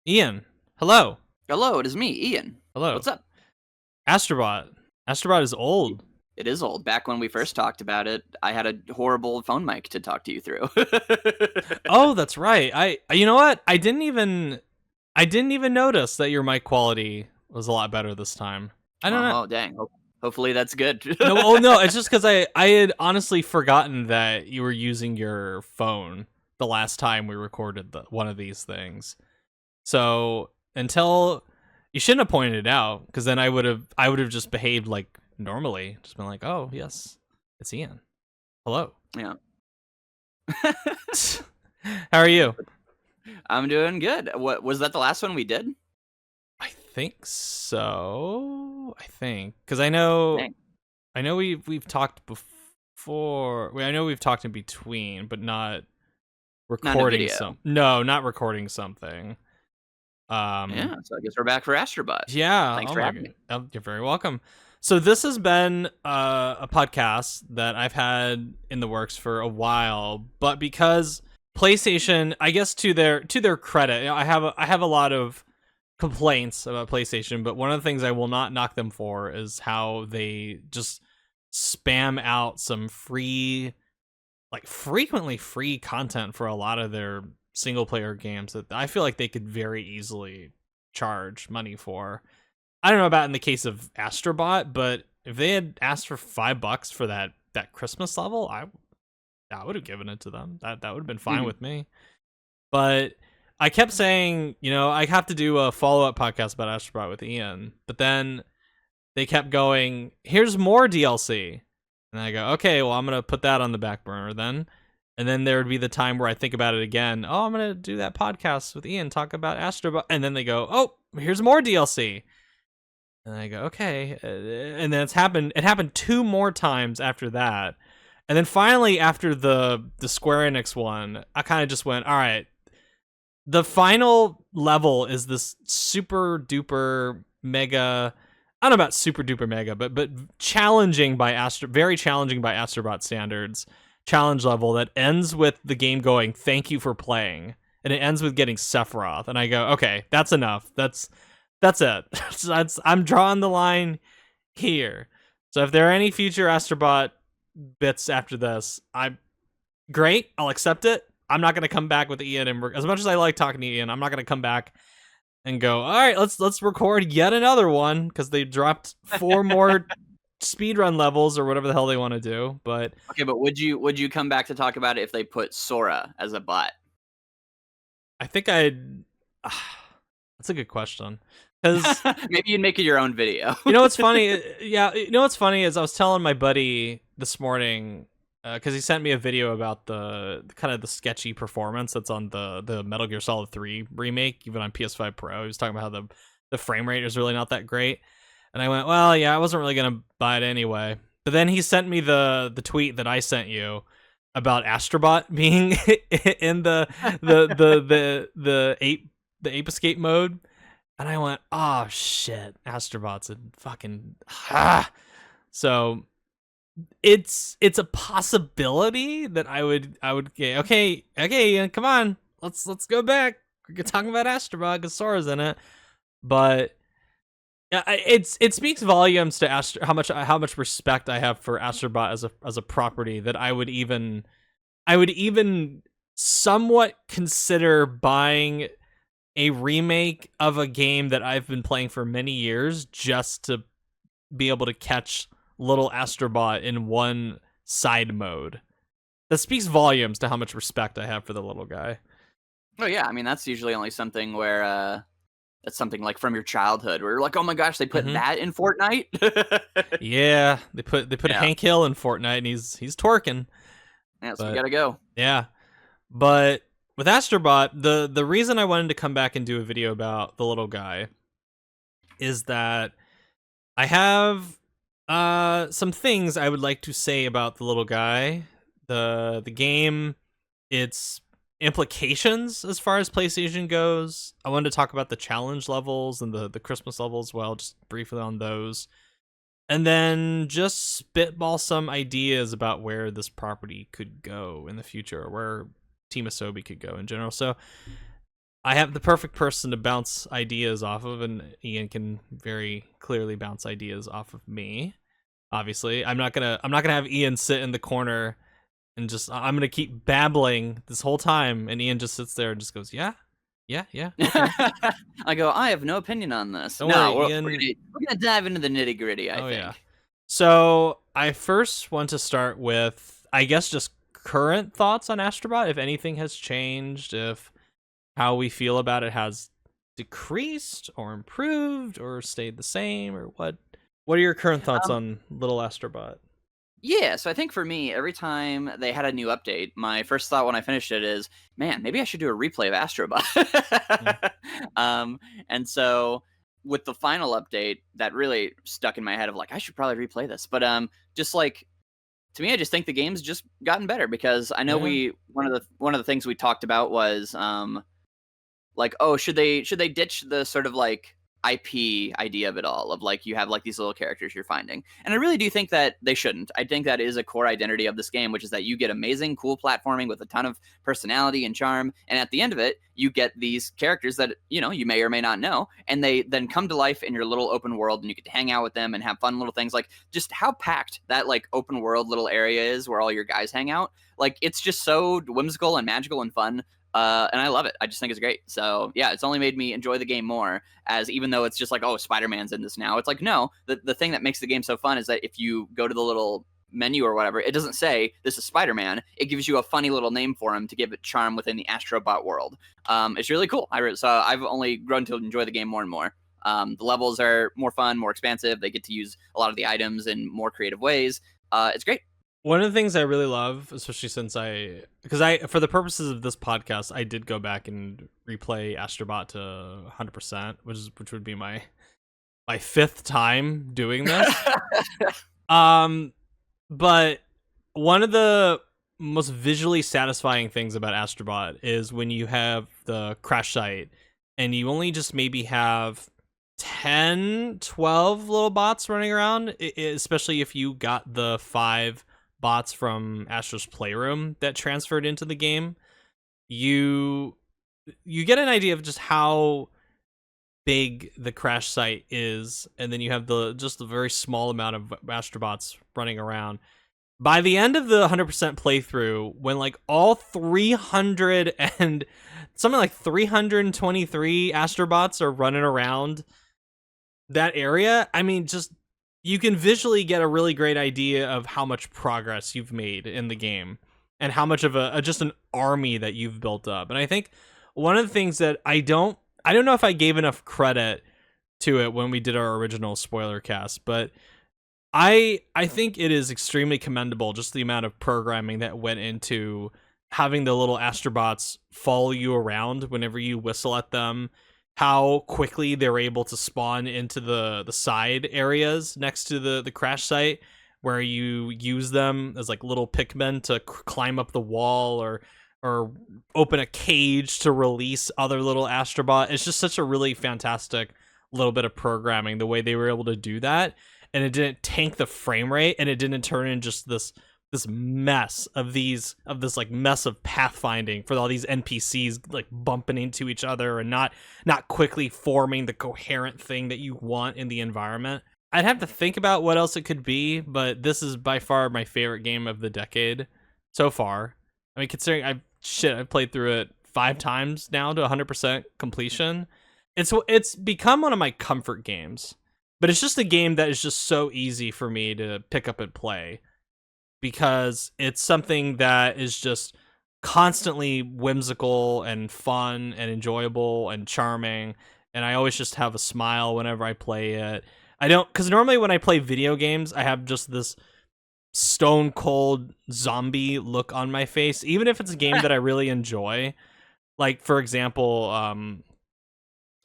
Ian, hello. Hello, it is me, Ian. Hello. What's up? Astrobot. Astrobot is old. It is old. Back when we first talked about it, I had a horrible phone mic to talk to you through. Oh, that's right. You know what? I didn't even notice that your mic quality was a lot better this time. I don't know. Oh, dang. Hopefully that's good. No, it's just because I had honestly forgotten that you were using your phone the last time we recorded one of these things. So until you shouldn't have pointed it out, because then I would have just behaved like normally, just been like, oh yes, it's Ian. Hello. Yeah. How are you? I'm doing good. What was that the last one we did? I think so. Because I know we've talked before. I know we've talked in between, but not Not in a recording video. not recording something. Yeah, so I guess we're back for Astrobot. Yeah. Thanks Oh for my having god. me. You're very welcome. So this has been a podcast that I've had in the works for a while, but because PlayStation, I guess to their credit, I have a lot of complaints about PlayStation, but one of the things I will not knock them for is how they just spam out some free, like frequently free content for a lot of their single player games that I feel like they could very easily charge money for. I don't know about in the case of Astrobot, but if they had asked for $5 for that Christmas level, I would have given it to them. That would have been fine Mhm. with me. But I kept saying, I have to do a follow-up podcast about Astrobot with Ian. But then they kept going, here's more DLC. And I go, okay, well, I'm going to put that on the back burner then. And then there would be the time where I think about it again. Oh, I'm going to do that podcast with Ian, talk about Astrobot. And then they go, oh, here's more DLC. And I go, okay. And then it happened 2 more times after that. And then finally, after the Square Enix one, I kind of just went, all right, the final level is this super duper mega. I don't know about super duper mega, but very challenging by Astrobot standards challenge level that ends with the game going, "Thank you for playing," and it ends with getting Sephiroth. And I go, okay, that's enough. That's it. I'm drawing the line here. So if there are any future Astrobot bits after this, great. I'll accept it. I'm not gonna come back with Ian, and as much as I like talking to Ian, I'm not gonna come back and go, all right, let's record yet another one, because they dropped 4 more speedrun levels or whatever the hell they want to do. But Okay, but would you come back to talk about it if they put Sora as a bot? I think I'd. That's a good question. Because Maybe you'd make it your own video. you know what's funny? Yeah, you know what's funny is I was telling my buddy this morning, because he sent me a video about the kind of the sketchy performance that's on the Metal Gear Solid 3 remake, even on PS5 Pro. He was talking about how the frame rate is really not that great, and I went, well, yeah, I wasn't really gonna buy it anyway. But then he sent me the tweet that I sent you about Astrobot being in the ape escape mode. And I went, oh shit, Astrobot's a fucking So it's a possibility that I would okay, come on, let's go back. We're talking about Astrobot because Sora's in it, but yeah, it speaks volumes to how much respect I have for Astrobot as a property that I would even somewhat consider buying a remake of a game that I've been playing for many years just to be able to catch little Astrobot in one side mode. That speaks volumes to how much respect I have for the little guy. Oh yeah, I mean that's usually only something where that's something like from your childhood where you're like, oh my gosh, they put that in Fortnite. Yeah, they put Yeah. Hank Hill in Fortnite, and he's twerking. Yeah, so we But gotta go. yeah, but with Astrobot, the reason I wanted to come back and do a video about the little guy is that I have some things I would like to say about the little guy, the game, its implications as far as PlayStation goes. I wanted to talk about the challenge levels and the Christmas levels as well, just briefly on those. And then just spitball some ideas about where this property could go in the future, or where Team Asobi could go in general. So I have the perfect person to bounce ideas off of, and Ian can very clearly bounce ideas off of me. Obviously, I'm not gonna have Ian sit in the corner and just I'm gonna keep babbling this whole time, and Ian just sits there and just goes, yeah, okay. I go, I have no opinion on this. Don't No, worry, Ian. we're gonna dive into the nitty gritty. I think. Yeah. So I first want to start with, I guess, just current thoughts on Astro Bot. If anything has changed, if how we feel about it has decreased or improved or stayed the same, or what? What are your current thoughts on Little Astro Bot? Yeah, so I think for me, every time they had a new update, my first thought when I finished it is, man, maybe I should do a replay of Astro Bot. And so with the final update, that really stuck in my head of like, I should probably replay this. But just like to me, I just think the game's just gotten better because I know one of the things we talked about was like, oh, should they ditch the sort of like IP idea of it all, of like you have like these little characters you're finding? And I really do think that they shouldn't. I think that is a core identity of this game, which is that you get amazing, cool platforming with a ton of personality and charm, and at the end of it, you get these characters that you may or may not know, and they then come to life in your little open world, and you get to hang out with them and have fun little things. Like just how packed that like open world little area is where all your guys hang out. Like it's just so whimsical and magical and fun. And I love it. I just think it's great. So yeah, it's only made me enjoy the game more, as even though it's just like, oh, Spider-Man's in this now. It's like, no, the thing that makes the game so fun is that if you go to the little menu or whatever, it doesn't say this is Spider-Man. It gives you a funny little name for him to give it charm within the Astro Bot world. It's really cool. So I've only grown to enjoy the game more and more. The levels are more fun, more expansive. They get to use a lot of the items in more creative ways. It's great. One of the things I really love, especially since for the purposes of this podcast, I did go back and replay Astro Bot to 100%, which would be my fifth time doing this. But one of the most visually satisfying things about Astro Bot is when you have the crash site and you only just maybe have 10, 12 little bots running around, especially if you got the 5 bots from Astro's Playroom that transferred into the game. You get an idea of just how big the crash site is, and then you have the very small amount of Astrobots running around. By the end of the 100% playthrough, when like all 300 and something like 323 Astrobots are running around that area, I mean, just you can visually get a really great idea of how much progress you've made in the game and how much of just an army that you've built up. And I think one of the things that I don't know if I gave enough credit to it when we did our original spoiler cast, but I think it is extremely commendable just the amount of programming that went into having the little Astrobots follow you around whenever you whistle at them, how quickly they're able to spawn into the side areas next to the crash site, where you use them as like little Pikmin to climb up the wall or open a cage to release other little Astrobot. It's just such a really fantastic little bit of programming, the way they were able to do that, and it didn't tank the frame rate, and it didn't turn in just this mess of this like mess of pathfinding for all these NPCs like bumping into each other and not quickly forming the coherent thing that you want in the environment. I'd have to think about what else it could be, but this is by far my favorite game of the decade so far. I mean, considering I've played through it 5 times now to 100% completion. It's become one of my comfort games, but it's just a game that is just so easy for me to pick up and play, because it's something that is just constantly whimsical and fun and enjoyable and charming, and I always just have a smile whenever I play it. Because normally when I play video games, I have just this stone cold zombie look on my face, even if it's a game that I really enjoy. Like, for example,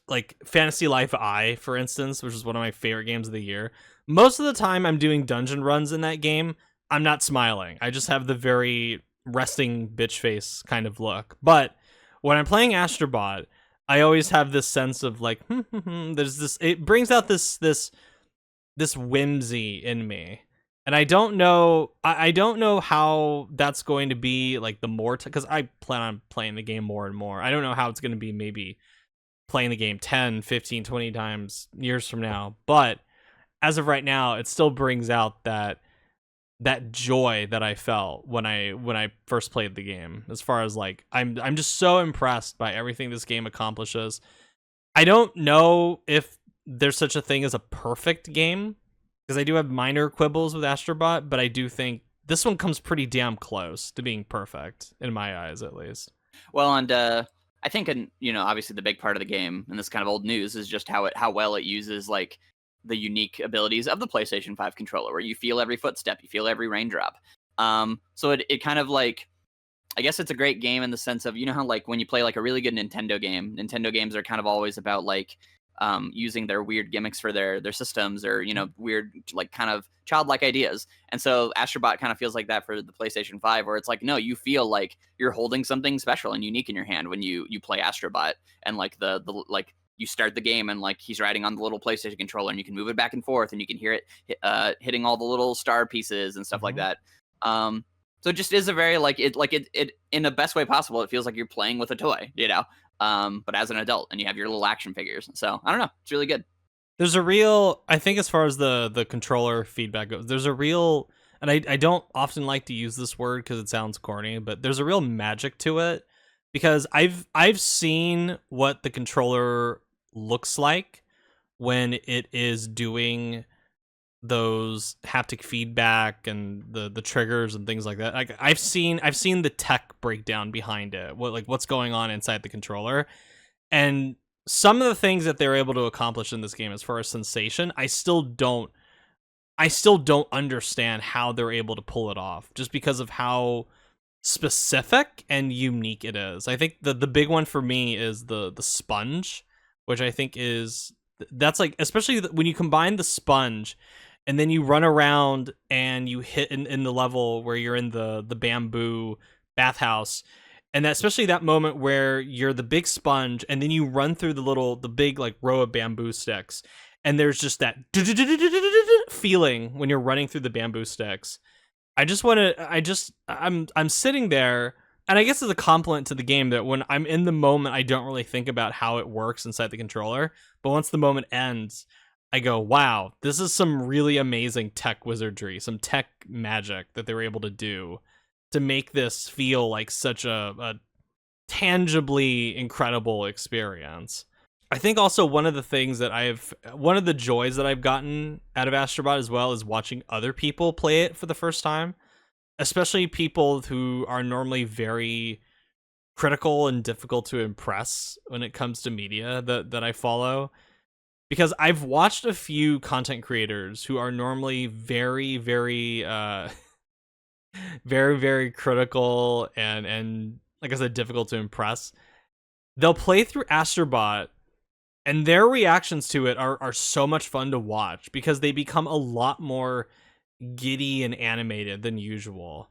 like Fantasy Life I, for instance, which is one of my favorite games of the year. Most of the time I'm doing dungeon runs in that game, I'm not smiling. I just have the very resting bitch face kind of look. But when I'm playing Astro Bot, I always have this sense of like, there's this, it brings out this whimsy in me. And I don't know. I don't know how that's going to be like the more because I plan on playing the game more and more. I don't know how it's going to be maybe playing the game 10, 15, 20 times years from now. But as of right now, it still brings out that joy that I felt when I first played the game. As far as like I'm just so impressed by everything this game accomplishes. I don't know if there's such a thing as a perfect game because I do have minor quibbles with Astro Bot, but I do think this one comes pretty damn close to being perfect in my eyes, at least. Well, and I think, obviously the big part of the game, and this kind of old news, is just how well it uses like the unique abilities of the PlayStation 5 controller, where you feel every footstep, you feel every raindrop. So it kind of like, I guess it's a great game in the sense of, how like when you play like a really good Nintendo game, Nintendo games are kind of always about like using their weird gimmicks for their systems, or weird like kind of childlike ideas. And so Astro Bot kind of feels like that for the PlayStation 5, where it's like, no, you feel like you're holding something special and unique in your hand when you play Astro Bot, and like the like you start the game and like he's riding on the little PlayStation controller and you can move it back and forth and you can hear it hitting all the little star pieces and stuff like that. So it just is a very like it in the best way possible. It feels like you're playing with a toy, but as an adult, and you have your little action figures. So I don't know, it's really good. There's a real, I think, as far as the controller feedback goes, there's a real, and I don't often like to use this word because it sounds corny, but there's a real magic to it because I've seen what the controller looks like when it is doing those haptic feedback and the triggers and things like that. Like I've seen the tech breakdown behind it, what's going on inside the controller, and some of the things that they're able to accomplish in this game as far as sensation, I still don't understand how they're able to pull it off, just because of how specific and unique it is. I think the big one for me is the sponge, which I think that's like, especially when you combine the sponge and then you run around and you hit in the level where you're in the bamboo bathhouse, and that, especially that moment where you're the big sponge and then you run through the big like row of bamboo sticks, and there's just that feeling when you're running through the bamboo sticks. I'm sitting there, and I guess it's a compliment to the game that when I'm in the moment, I don't really think about how it works inside the controller. But once the moment ends, I go, wow, this is some really amazing tech wizardry, some tech magic that they were able to do to make this feel like such a tangibly incredible experience. I think also one of the joys that I've gotten out of Astro Bot as well is watching other people play it for the first time, especially people who are normally very critical and difficult to impress when it comes to media that I follow. Because I've watched a few content creators who are normally very, very, very, very critical and like I said, difficult to impress. They'll play through Astro Bot, and their reactions to it are so much fun to watch because they become a lot more giddy and animated than usual.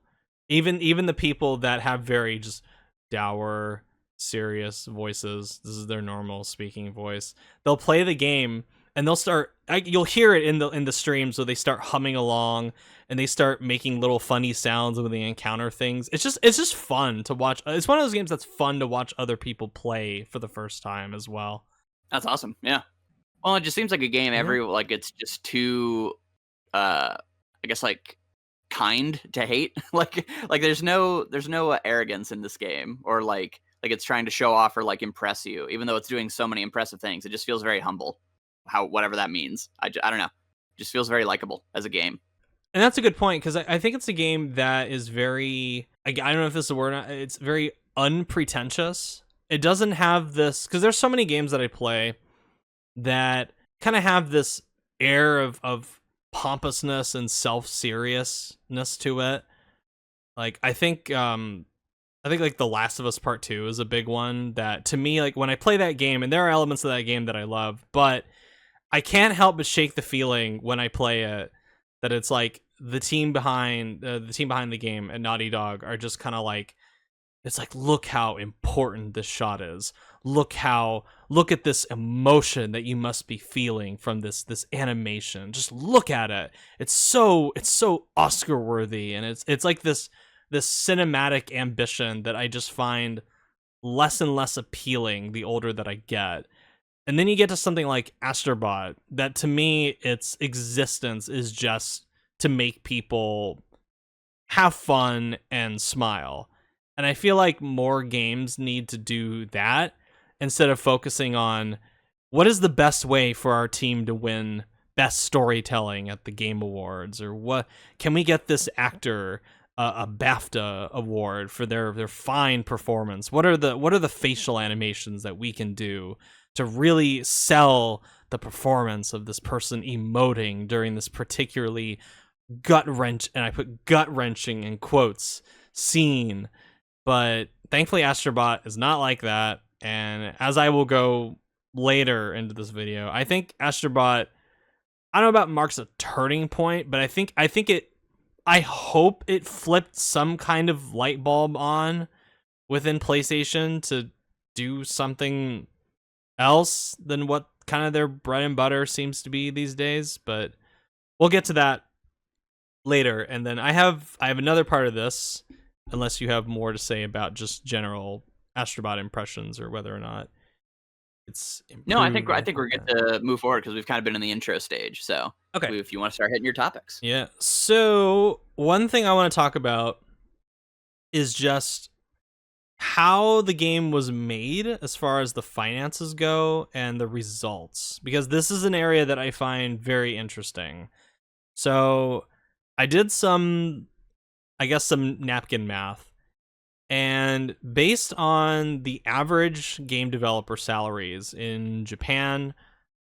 Even the people that have very just dour, serious voices, this is their normal speaking voice, they'll play the game and they'll start, you'll hear it in the stream, so they start humming along and they start making little funny sounds when they encounter things. It's just fun to watch. It's one of those games that's fun to watch other people play for the first time as well. That's awesome. Yeah. Well, it just seems like a game like it's just too I guess like kind to hate. like there's no arrogance in this game, or like it's trying to show off or like impress you, even though it's doing so many impressive things. It just feels very humble, whatever that means. I don't know. It just feels very likable as a game. And that's a good point, because I think it's a game that is very, I don't know if this is a word or not, it's very unpretentious. It doesn't have this, because there's so many games that I play that kind of have this air of pompousness and self-seriousness to it. Like I think like The Last of Us Part 2 is a big one that, to me, like when I play that game, and there are elements of that game that I love, but I can't help but shake the feeling when I play it that it's like the team behind the game at Naughty Dog are just kind of like, It's like, look how important this shot is. Look at this emotion that you must be feeling from this animation. Just look at it. It's so Oscar worthy, and it's like this cinematic ambition that I just find less and less appealing the older that I get. And then you get to something like Astro Bot, that to me, its existence is just to make people have fun and smile. And I feel like more games need to do that instead of focusing on what is the best way for our team to win best storytelling at the Game Awards, or what can we get this actor a BAFTA award for their fine performance? What are the facial animations that we can do to really sell the performance of this person emoting during this particularly and I put gut wrenching in quotes, scene. But thankfully Astrobot is not like that, and as I will go later into this video, I think Astrobot, I don't know about marks a turning point, but I hope it flipped some kind of light bulb on within PlayStation to do something else than what kind of their bread and butter seems to be these days. But we'll get to that later. And then I have another part of this, unless you have more to say about just general Astrobot impressions, or whether or not it's improved. No, I think we're good to move forward because we've kind of been in the intro stage. So okay, if you want to start hitting your topics. Yeah. So one thing I want to talk about is just how the game was made as far as the finances go and the results, because this is an area that I find very interesting. So I did some napkin math, and based on the average game developer salaries in Japan,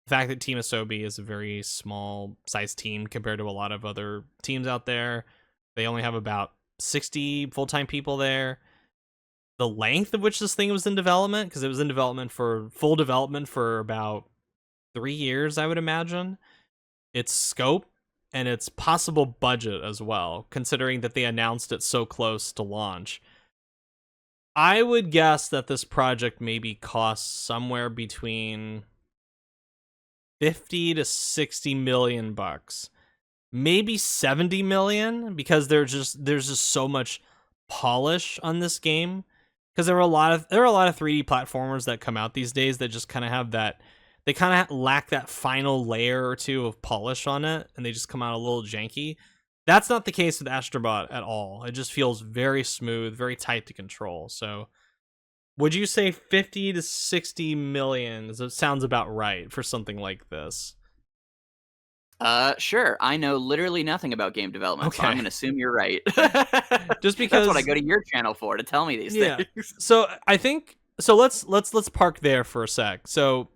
the fact that Team Asobi is a very small size team compared to a lot of other teams out there, they only have about 60 full-time people there. The length of which this thing was in development, because it was in full development for about 3 years, I would imagine. Its scope and its possible budget as well, considering that they announced it so close to launch. I would guess that this project maybe costs somewhere between 50 to 60 million bucks. Maybe 70 million, because there's just so much polish on this game. Because there are a lot of 3D platformers that come out these days that just kind of have that, they kind of lack that final layer or two of polish on it, and they just come out a little janky. That's not the case with Astrobot at all. It just feels very smooth, very tight to control. So would you say 50 to 60 million? It sounds about right for something like this. Sure. I know literally nothing about game development, so I'm going to assume you're right. Just because that's what I go to your channel for, to tell me these things. So I think, so let's park there for a sec. So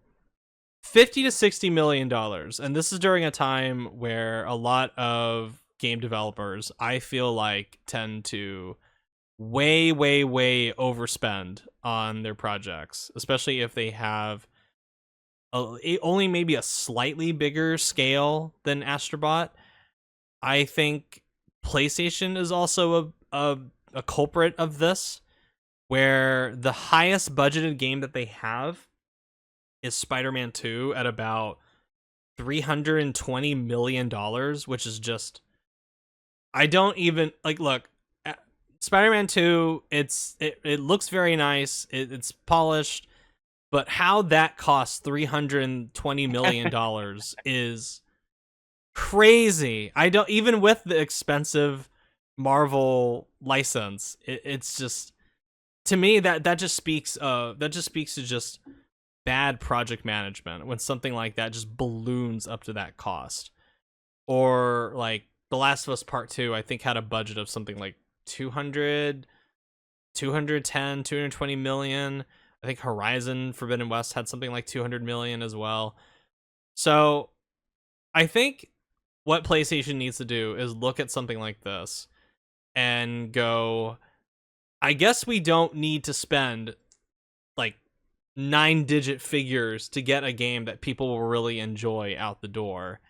50 to 60 million dollars, and this is during a time where a lot of game developers, I feel like, tend to way overspend on their projects, especially if they have only maybe a slightly bigger scale than Astrobot. I think PlayStation is also a culprit of this, where the highest budgeted game that they have is Spider-Man 2 at about $320 million, which is just, I don't even, like, look, Spider-Man 2, it looks very nice, it's polished, but how that costs $320 million is crazy. I don't, even with the expensive Marvel license, it's just, to me, that just speaks to just bad project management when something like that just balloons up to that cost. Or like The Last of Us Part 2, I think had a budget of something like 220 million. I think Horizon Forbidden West had something like 200 million as well. So I think what PlayStation needs to do is look at something like this and go, I guess we don't need to spend like 9-digit figures to get a game that people will really enjoy out the door.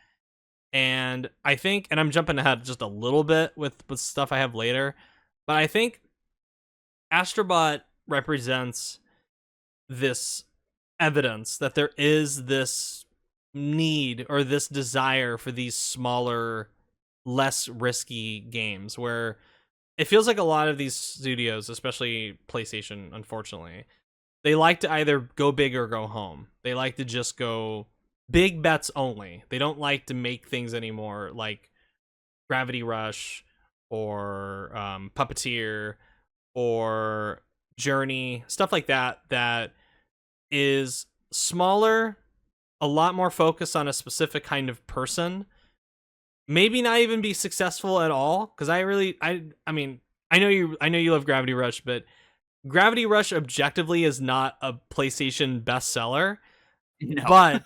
And I think, and I'm jumping ahead just a little bit with stuff I have later, but I think Astro Bot represents this evidence that there is this need or this desire for these smaller, less risky games where it feels like a lot of these studios, especially PlayStation, unfortunately, they like to either go big or go home. They like to just go big bets only. They don't like to make things anymore like Gravity Rush or Puppeteer or Journey, stuff like that, that is smaller, a lot more focused on a specific kind of person. Maybe not even be successful at all, because I mean, I know you love Gravity Rush, but Gravity Rush objectively is not a PlayStation bestseller, No.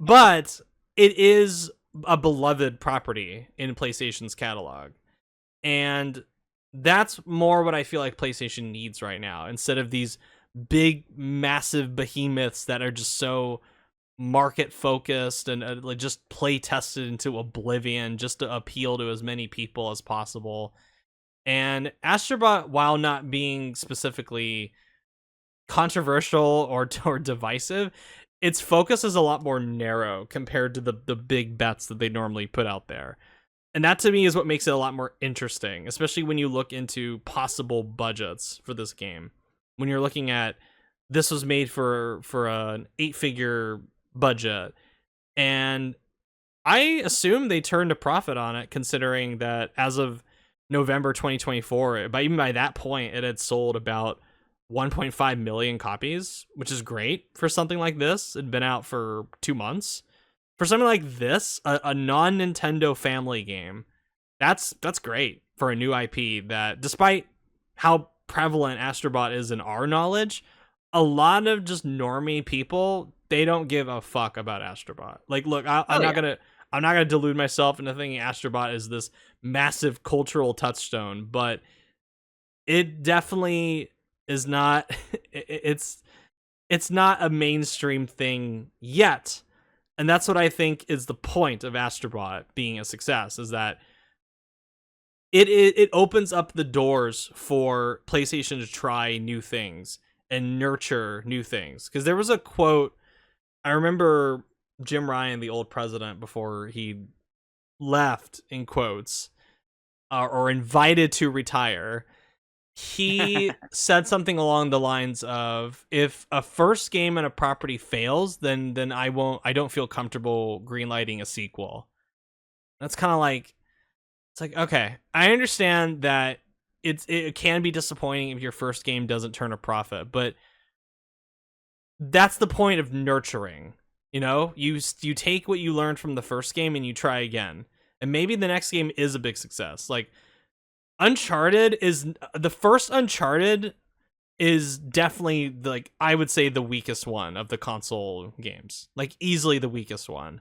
but it is a beloved property in PlayStation's catalog. And that's more what I feel like PlayStation needs right now, instead of these big, massive behemoths that are just so market focused and like just play tested into oblivion just to appeal to as many people as possible. And Astro Bot, while not being specifically controversial or divisive, its focus is a lot more narrow compared to the big bets that they normally put out there. And that to me is what makes it a lot more interesting, especially when you look into possible budgets for this game. When you're looking at, this was made for an 8-figure budget, and I assume they turned a profit on it, considering that as of November 2024, even by that point, it had sold about 1.5 million copies, which is great for something like this. It'd been out for 2 months. For something like this, a non-Nintendo family game, that's great for a new IP that, despite how prevalent Astro Bot is in our knowledge, a lot of just normie people, they don't give a fuck about Astro Bot. Like, look, I'm not gonna delude myself into thinking Astro Bot is this massive cultural touchstone, but it definitely is not. It's not a mainstream thing yet. And that's what I think is the point of Astro Bot being a success, is that it opens up the doors for PlayStation to try new things and nurture new things. Because there was a quote, I remember Jim Ryan, the old president, before he left, in quotes, or invited to retire, he said something along the lines of, if a first game in a property fails, then I don't feel comfortable greenlighting a sequel. That's kind of like, it's like, okay, I understand that it can be disappointing if your first game doesn't turn a profit, but that's the point of nurturing. You know, you take what you learned from the first game and you try again, and maybe the next game is a big success. Like, Uncharted is the first Uncharted is definitely, like, I would say, the weakest one of the console games, like easily the weakest one.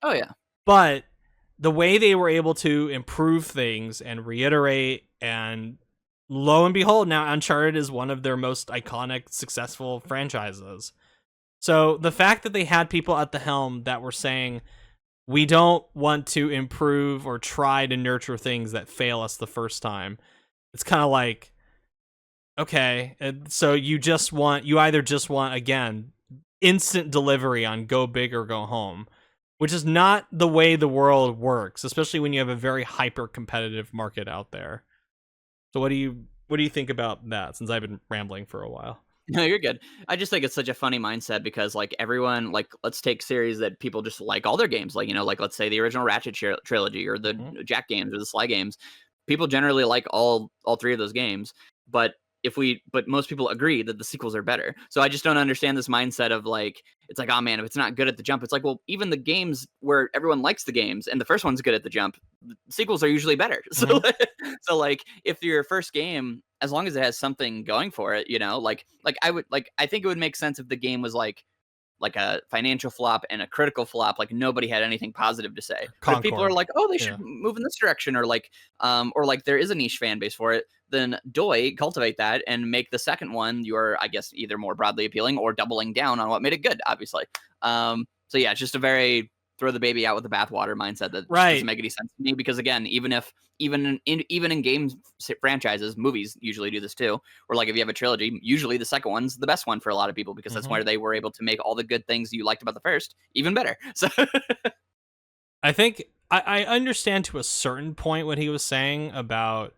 Oh yeah. But the way they were able to improve things and reiterate, and lo and behold, now Uncharted is one of their most iconic, successful franchises. So the fact that they had people at the helm that were saying, we don't want to improve or try to nurture things that fail us the first time, it's kind of like, okay, so you either just want, again, instant delivery on go big or go home, which is not the way the world works, especially when you have a very hyper competitive market out there. So what do you think about that, since I've been rambling for a while? No, you're good. I just think it's such a funny mindset because, like, everyone, like, let's take series that people just like all their games, like, you know, like, let's say the original Ratchet trilogy, or the Jack games, or the Sly games. People generally like all three of those games, but most people agree that the sequels are better. So I just don't understand this mindset of, like, it's like, oh man, if it's not good at the jump, it's like, well, even the games where everyone likes the games and the first one's good at the jump, the sequels are usually better. So so, like, if your first game, as long as it has something going for it, you know, like I think it would make sense if the game was like a financial flop and a critical flop, like nobody had anything positive to say. But if people are like, oh, they should move in this direction, or like there is a niche fan base for it, then cultivate that and make the second one your, I guess, either more broadly appealing or doubling down on what made it good, obviously. So yeah, it's just a very throw the baby out with the bathwater mindset that just doesn't Right. make any sense to me. Because again, even in games franchises, movies usually do this too. Or like if you have a trilogy, usually the second one's the best one for a lot of people because that's Mhm. where they were able to make all the good things you liked about the first even better. So I think I understand to a certain point what he was saying about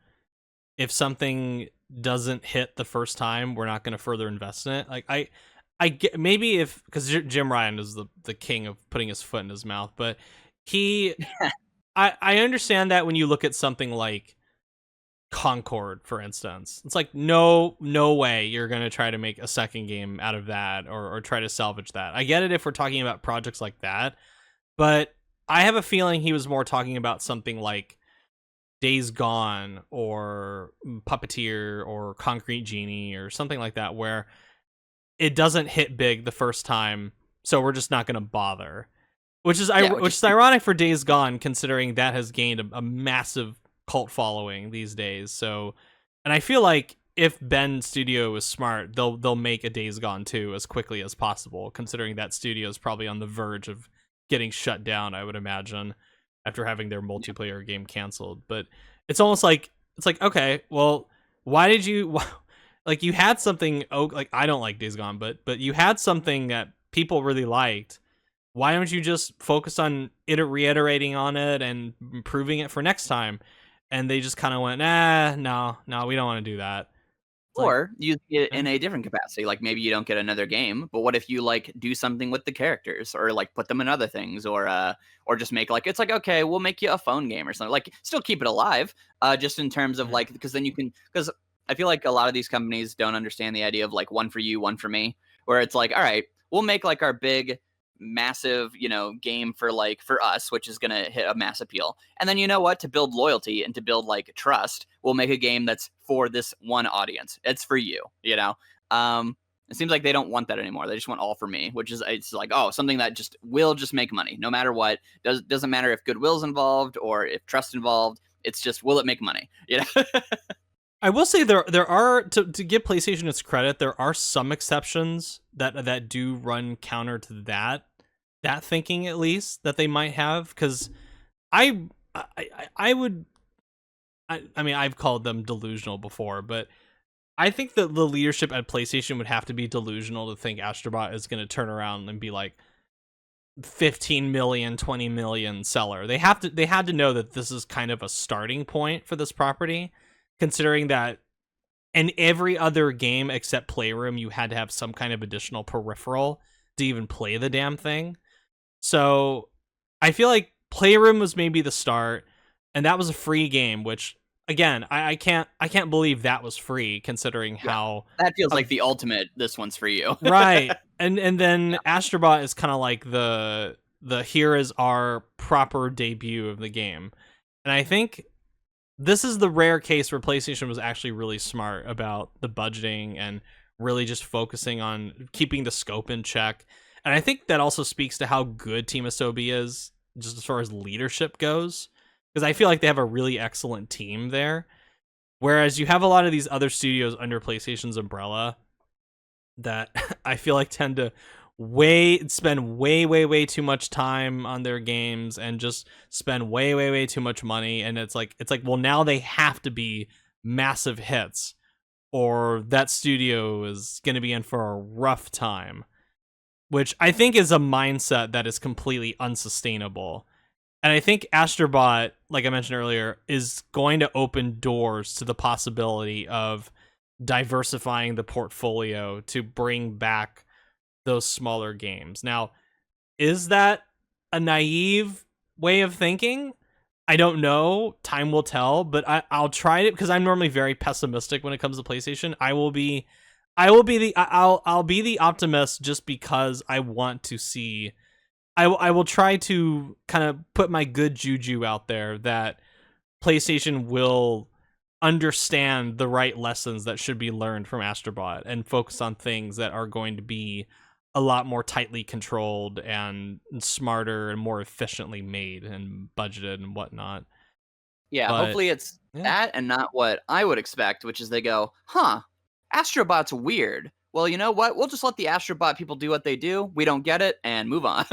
if something doesn't hit the first time, we're not going to further invest in it. Like I get maybe if because Jim Ryan is the king of putting his foot in his mouth, but he I understand that when you look at something like Concord, for instance, it's like no way you're gonna try to make a second game out of that or try to salvage that. I get it if we're talking about projects like that, but I have a feeling he was more talking about something like Days Gone or Puppeteer or Concrete Genie or something like that, where it doesn't hit big the first time, so we're just not gonna bother. Which is yeah, which is ironic for Days Gone, considering that has gained a massive cult following these days. So, and I feel like if Ben Studio is smart, they'll make a Days Gone 2 as quickly as possible, considering that studio is probably on the verge of getting shut down, I would imagine, after having their multiplayer game canceled. But it's almost like okay, well, why did you like you had something? Oh, like I don't like Days Gone, but you had something that people really liked. Why don't you just focus on reiterating on it and improving it for next time? And they just kind of went, no, we don't want to do that. It's like, or use it eh, in a different capacity. Like maybe you don't get another game, but what if you like do something with the characters, or like put them in other things, or just make like it's like okay, we'll make you a phone game or something. Like still keep it alive, just in terms of like because then you can because I feel like a lot of these companies don't understand the idea of like one for you, one for me, where it's like all right, we'll make like our big massive game for like for us, which is going to hit a mass appeal, and then you know what, to build loyalty and to build like trust, we'll make a game that's for this one audience. It's for you. It seems like they don't want that anymore. They just want all for me, which is it's like oh, something that just will just make money no matter what. Doesn't matter if goodwill's involved or if trust involved. It's just will it make money. I will say there are to give PlayStation its credit, there are some exceptions that do run counter to that thinking, at least that they might have, because I would I mean, I've called them delusional before, but I think that the leadership at PlayStation would have to be delusional to think Astro Bot is going to turn around and be like 15 million, 20 million seller. They had to know that this is kind of a starting point for this property, considering that in every other game except Playroom, you had to have some kind of additional peripheral to even play the damn thing. So I feel like Playroom was maybe the start, and that was a free game, which again, I can't believe that was free, considering Yeah, how that feels like the ultimate. This one's for you. right. And then Yeah. Astro Bot is kind of like the here is our proper debut of the game. And I think this is the rare case where PlayStation was actually really smart about the budgeting and really just focusing on keeping the scope in check. And I think that also speaks to how good Team Asobi is, just as far as leadership goes, because I feel like they have a really excellent team there. Whereas you have a lot of these other studios under PlayStation's umbrella that I feel like tend to spend way too much time on their games and just spend way too much money, and it's like well, now they have to be massive hits or that studio is going to be in for a rough time, which I think is a mindset that is completely unsustainable. And I think Astro Bot, like I mentioned earlier, is going to open doors to the possibility of diversifying the portfolio to bring back those smaller games. Now, is that a naive way of thinking? I don't know. Time will tell, but I'll try it because I'm normally very pessimistic when it comes to PlayStation. I'll be the optimist just because I want to see. I will try to kind of put my good juju out there that PlayStation will understand the right lessons that should be learned from Astro Bot and focus on things that are going to be a lot more tightly controlled and smarter and more efficiently made and budgeted and whatnot. Yeah, But hopefully it's yeah, that and not what I would expect, which is they go, huh, Astrobot's weird. Well, you know what? We'll just let the Astrobot people do what they do. We don't get it and move on.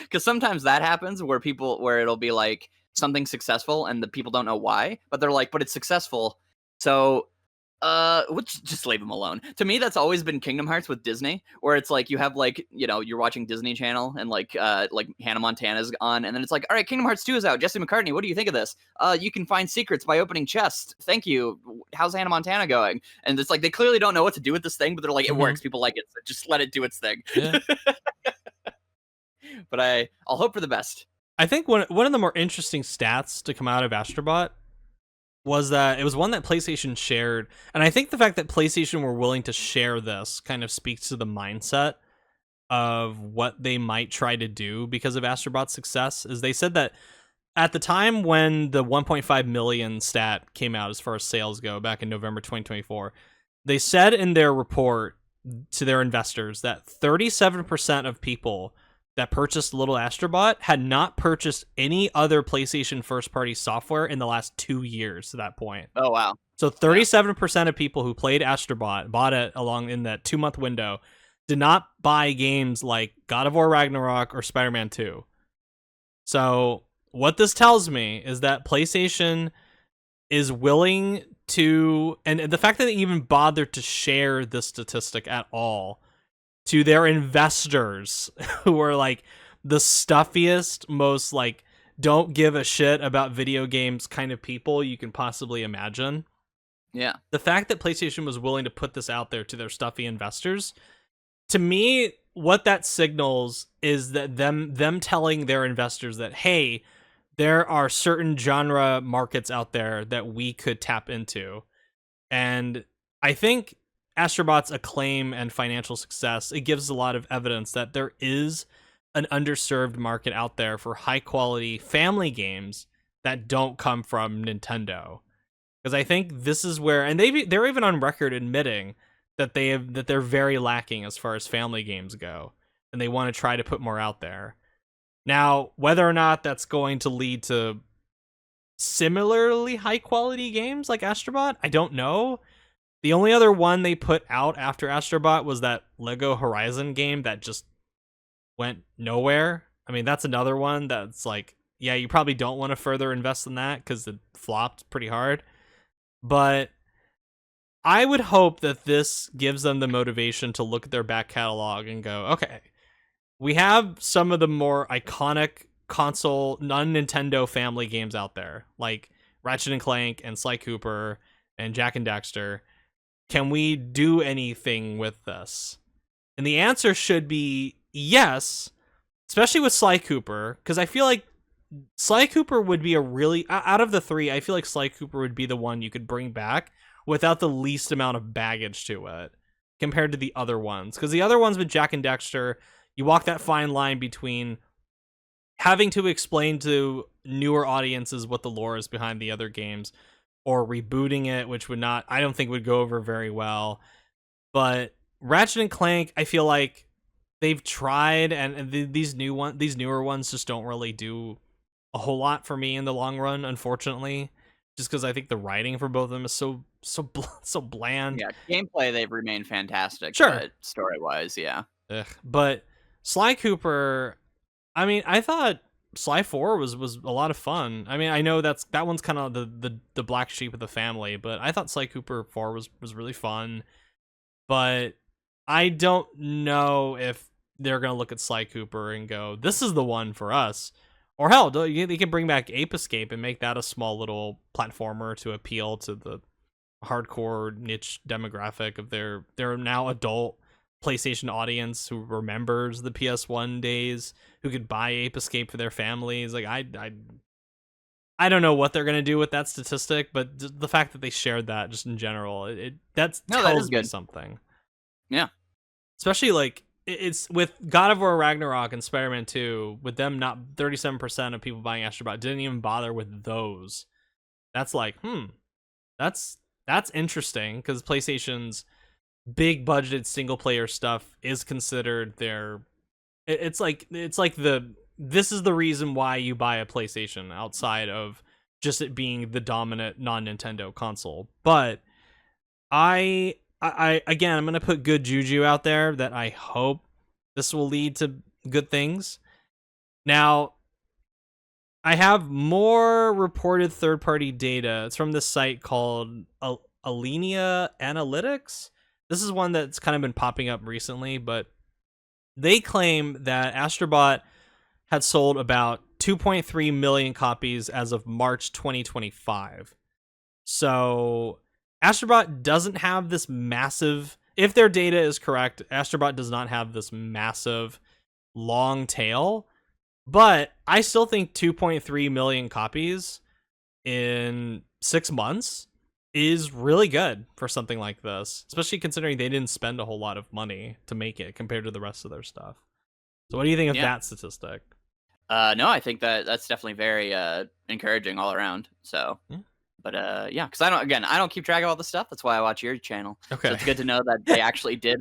Because sometimes that happens where it'll be like something successful and the people don't know why, but they're like, but it's successful. So which just leave them alone. To me, that's always been Kingdom Hearts with Disney, where it's like you have like, you're watching Disney Channel and like Hannah Montana's on, and then it's like, all right, Kingdom Hearts 2 is out. Jesse McCartney, what do you think of this? You can find secrets by opening chests. Thank you. How's Hannah Montana going? And it's like they clearly don't know what to do with this thing, but they're like, it works. People like it. So just let it do its thing. Yeah. But I'll hope for the best. I think one of the more interesting stats to come out of Astro Bot was that it was one that PlayStation shared, and I think the fact that PlayStation were willing to share this kind of speaks to the mindset of what they might try to do because of Astro Bot's success. Is they said that at the time when the 1.5 million stat came out as far as sales go back in November 2024, they said in their report to their investors that 37% of people that purchased Little Astrobot had not purchased any other PlayStation first-party software in the last 2 years to that point. Oh, wow. So 37% of people who played Astrobot, bought it along in that 2-month window, did not buy games like God of War Ragnarok or Spider-Man 2. So what this tells me is that PlayStation is willing to, and the fact that they even bothered to share this statistic at all to their investors who are like the stuffiest, most like don't give a shit about video games kind of people you can possibly imagine. Yeah. The fact that PlayStation was willing to put this out there to their stuffy investors, to me, what that signals is that them telling their investors that, hey, there are certain genre markets out there that we could tap into. And I think Astrobot's acclaim and financial success, it gives a lot of evidence that there is an underserved market out there for high quality family games that don't come from Nintendo. Because I think this is where, and they're even on record admitting that they're very lacking as far as family games go, and they want to try to put more out there. Now, whether or not that's going to lead to similarly high quality games like Astrobot, I don't know. The only other one they put out after Astrobot was that Lego Horizon game that just went nowhere. I mean, that's another one that's like, yeah, you probably don't want to further invest in that because it flopped pretty hard. But I would hope that this gives them the motivation to look at their back catalog and go, okay, we have some of the more iconic console, non-Nintendo family games out there, like Ratchet and Clank and Sly Cooper and Jak and Daxter. Can we do anything with this? And the answer should be yes, especially with Sly Cooper, because I feel like Sly Cooper would be a really, out of the three, I feel like Sly Cooper would be the one you could bring back without the least amount of baggage to it compared to the other ones. Because the other ones with Jak and Daxter, you walk that fine line between having to explain to newer audiences what the lore is behind the other games, or rebooting it, which would not, I don't think would go over very well. But Ratchet and Clank, I feel like they've tried, and these newer ones just don't really do a whole lot for me in the long run, unfortunately. Just because I think the writing for both of them is so bland. Yeah, gameplay they've remained fantastic. Sure, but story-wise, yeah. But Sly Cooper, I mean, I thought Sly 4 was a lot of fun. I mean, I know that one's kind of the black sheep of the family, but I thought Sly Cooper 4 was really fun. But I don't know if they're going to look at Sly Cooper and go, this is the one for us. Or hell, they can bring back Ape Escape and make that a small little platformer to appeal to the hardcore niche demographic of their now adult PlayStation audience who remembers the PS1 days, who could buy Ape Escape for their families. Like I don't know what they're gonna do with that statistic, but the fact that they shared that just in general, that tells me something. Yeah, especially like it's with God of War Ragnarok and Spider-Man 2, with them not 37% of people buying Astrobot didn't even bother with those. That's like, that's interesting because PlayStation's big budgeted single player stuff is considered their, it's like this is the reason why you buy a PlayStation outside of just it being the dominant non-Nintendo console. But I again, I'm gonna put good juju out there that I hope this will lead to good things. Now, I have more reported third-party data. It's from this site called Alinea Analytics. This is one that's kind of been popping up recently, but they claim that Astro Bot had sold about 2.3 million copies as of March 2025. So Astro Bot doesn't have this massive, if their data is correct, Astro Bot does not have this massive long tail, but I still think 2.3 million copies in 6 months is really good for something like this, especially considering they didn't spend a whole lot of money to make it compared to the rest of their stuff. So what do you think of that statistic? No, I think that's definitely very encouraging all around. So, but yeah, because I don't keep track of all the stuff. That's why I watch your channel. Okay, so it's good to know that they actually did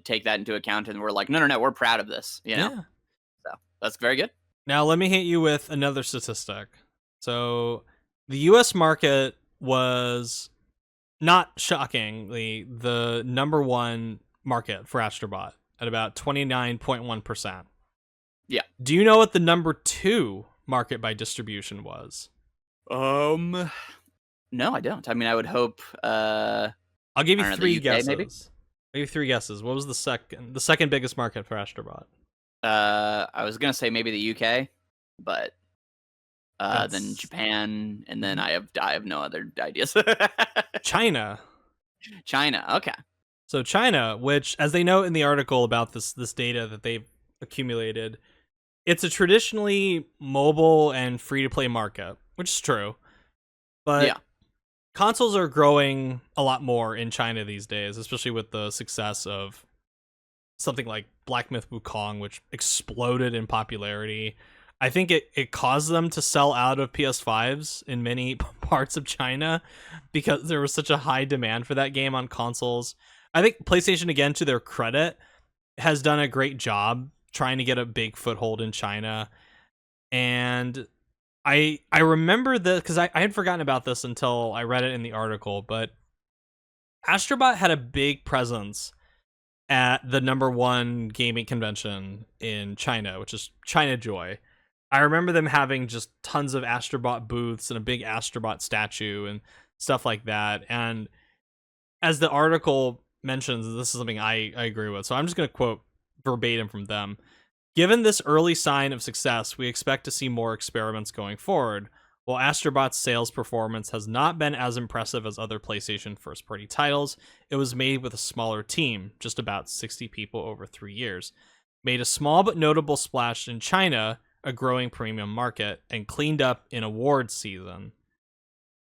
take that into account and we're like, no, we're proud of this. Yeah. So that's very good. Now let me hit you with another statistic. So the U.S. market was, not shockingly, the number one market for Astro Bot at about 29.1%. Yeah. Do you know what the number 2 market by distribution was? No, I don't. I mean, I would hope. I'll give you 3 guesses. Maybe? I'll give you 3 guesses. What was the second biggest market for Astro Bot? I was gonna say maybe the UK, but then Japan, and then I have no other ideas. China. China. Okay. So China, which, as they note in the article about this data that they've accumulated, it's a traditionally mobile and free-to-play market, which is true. But yeah, consoles are growing a lot more in China these days, especially with the success of something like Black Myth Wukong, which exploded in popularity. I think it caused them to sell out of PS5s in many parts of China because there was such a high demand for that game on consoles. I think PlayStation, again, to their credit, has done a great job trying to get a big foothold in China. And I remember this because I had forgotten about this until I read it in the article, but Astro Bot had a big presence at the number 1 gaming convention in China, which is China Joy. I remember them having just tons of Astro Bot booths and a big Astro Bot statue and stuff like that. And as the article mentions, this is something I agree with. So I'm just going to quote verbatim from them. Given this early sign of success, we expect to see more experiments going forward. While Astro Bot's sales performance has not been as impressive as other PlayStation first-party titles, it was made with a smaller team, just about 60 people over 3 years. Made a small but notable splash in China, a growing premium market, and cleaned up in awards season.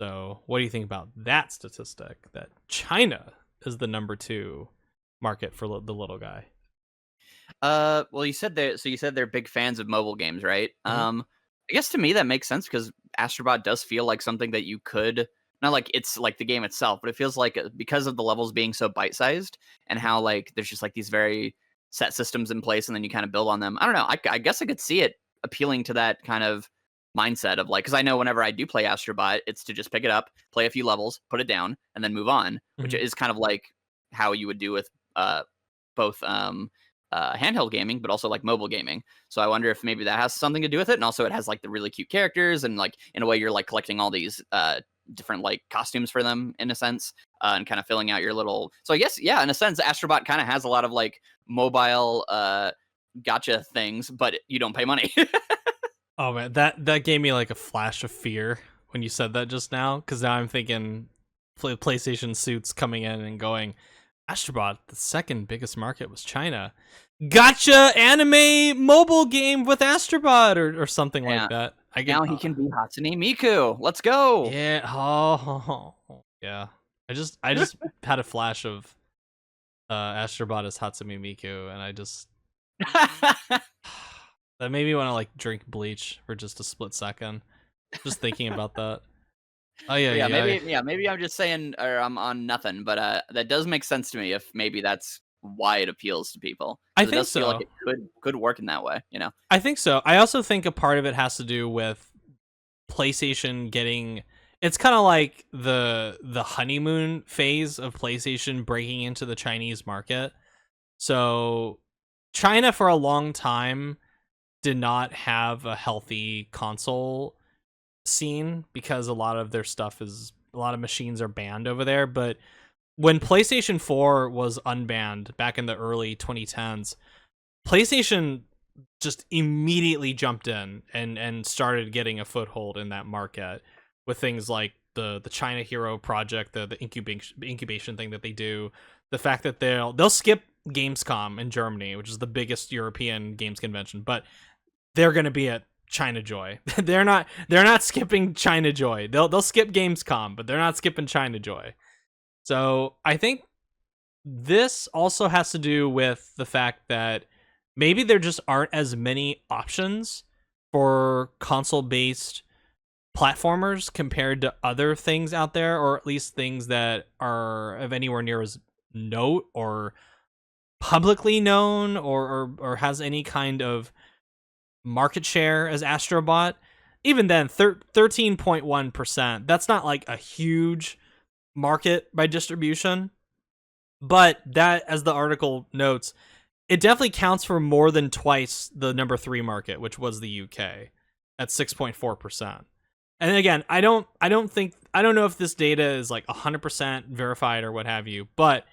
So, what do you think about that statistic? That China is the number 2 market for the little guy. Well, you said they're big fans of mobile games, right? Mm-hmm. I guess to me that makes sense because Astro Bot does feel like something that you could, not like it's like the game itself, but it feels like because of the levels being so bite-sized and how like there's just like these very set systems in place and then you kind of build on them. I don't know. I guess I could see it appealing to that kind of mindset of like, because I know whenever I do play Astro Bot, it's to just pick it up, play a few levels, put it down, and then move on, which is kind of like how you would do with both handheld gaming, but also like mobile gaming. So I wonder if maybe that has something to do with it. And also it has like the really cute characters and like in a way you're like collecting all these different like costumes for them in a sense and kind of filling out your little. So I guess, yeah, in a sense, Astro Bot kind of has a lot of like mobile gotcha things, but you don't pay money. Oh man, that gave me like a flash of fear when you said that just now, because now I'm thinking PlayStation suits coming in and going, Astro Bot, the second biggest market was China. Gotcha anime mobile game with Astro Bot or something like that. Now he can be Hatsune Miku. Let's go. Yeah. Oh, yeah. I just had a flash of Astro Bot as Hatsune Miku, and I just that made me want to like drink bleach for just a split second. Just thinking about that. Oh yeah, maybe I'm just saying, or I'm on nothing, but that does make sense to me. If maybe that's why it appeals to people. I think it does so. feel like it could work in that way, you know. I think so. I also think a part of it has to do with PlayStation getting. It's kind of like the honeymoon phase of PlayStation breaking into the Chinese market. So China for a long time did not have a healthy console scene because a lot of machines are banned over there. But when PlayStation 4 was unbanned back in the early 2010s, PlayStation just immediately jumped in and started getting a foothold in that market with things like the China Hero project, the incubation thing that they do, the fact that they'll skip Gamescom in Germany, which is the biggest European games convention, but they're going to be at China Joy. they're not skipping China Joy. They'll skip Gamescom, but they're not skipping China Joy. So I think this also has to do with the fact that maybe there just aren't as many options for console-based platformers compared to other things out there, or at least things that are of anywhere near as note or publicly known or has any kind of market share as Astro Bot. Even then, 13.1%, that's not like a huge market by distribution, but that, as the article notes, it definitely counts for more than twice the number 3 market, which was the UK at 6.4%. And again, I don't know if this data is like 100% verified or what have you, but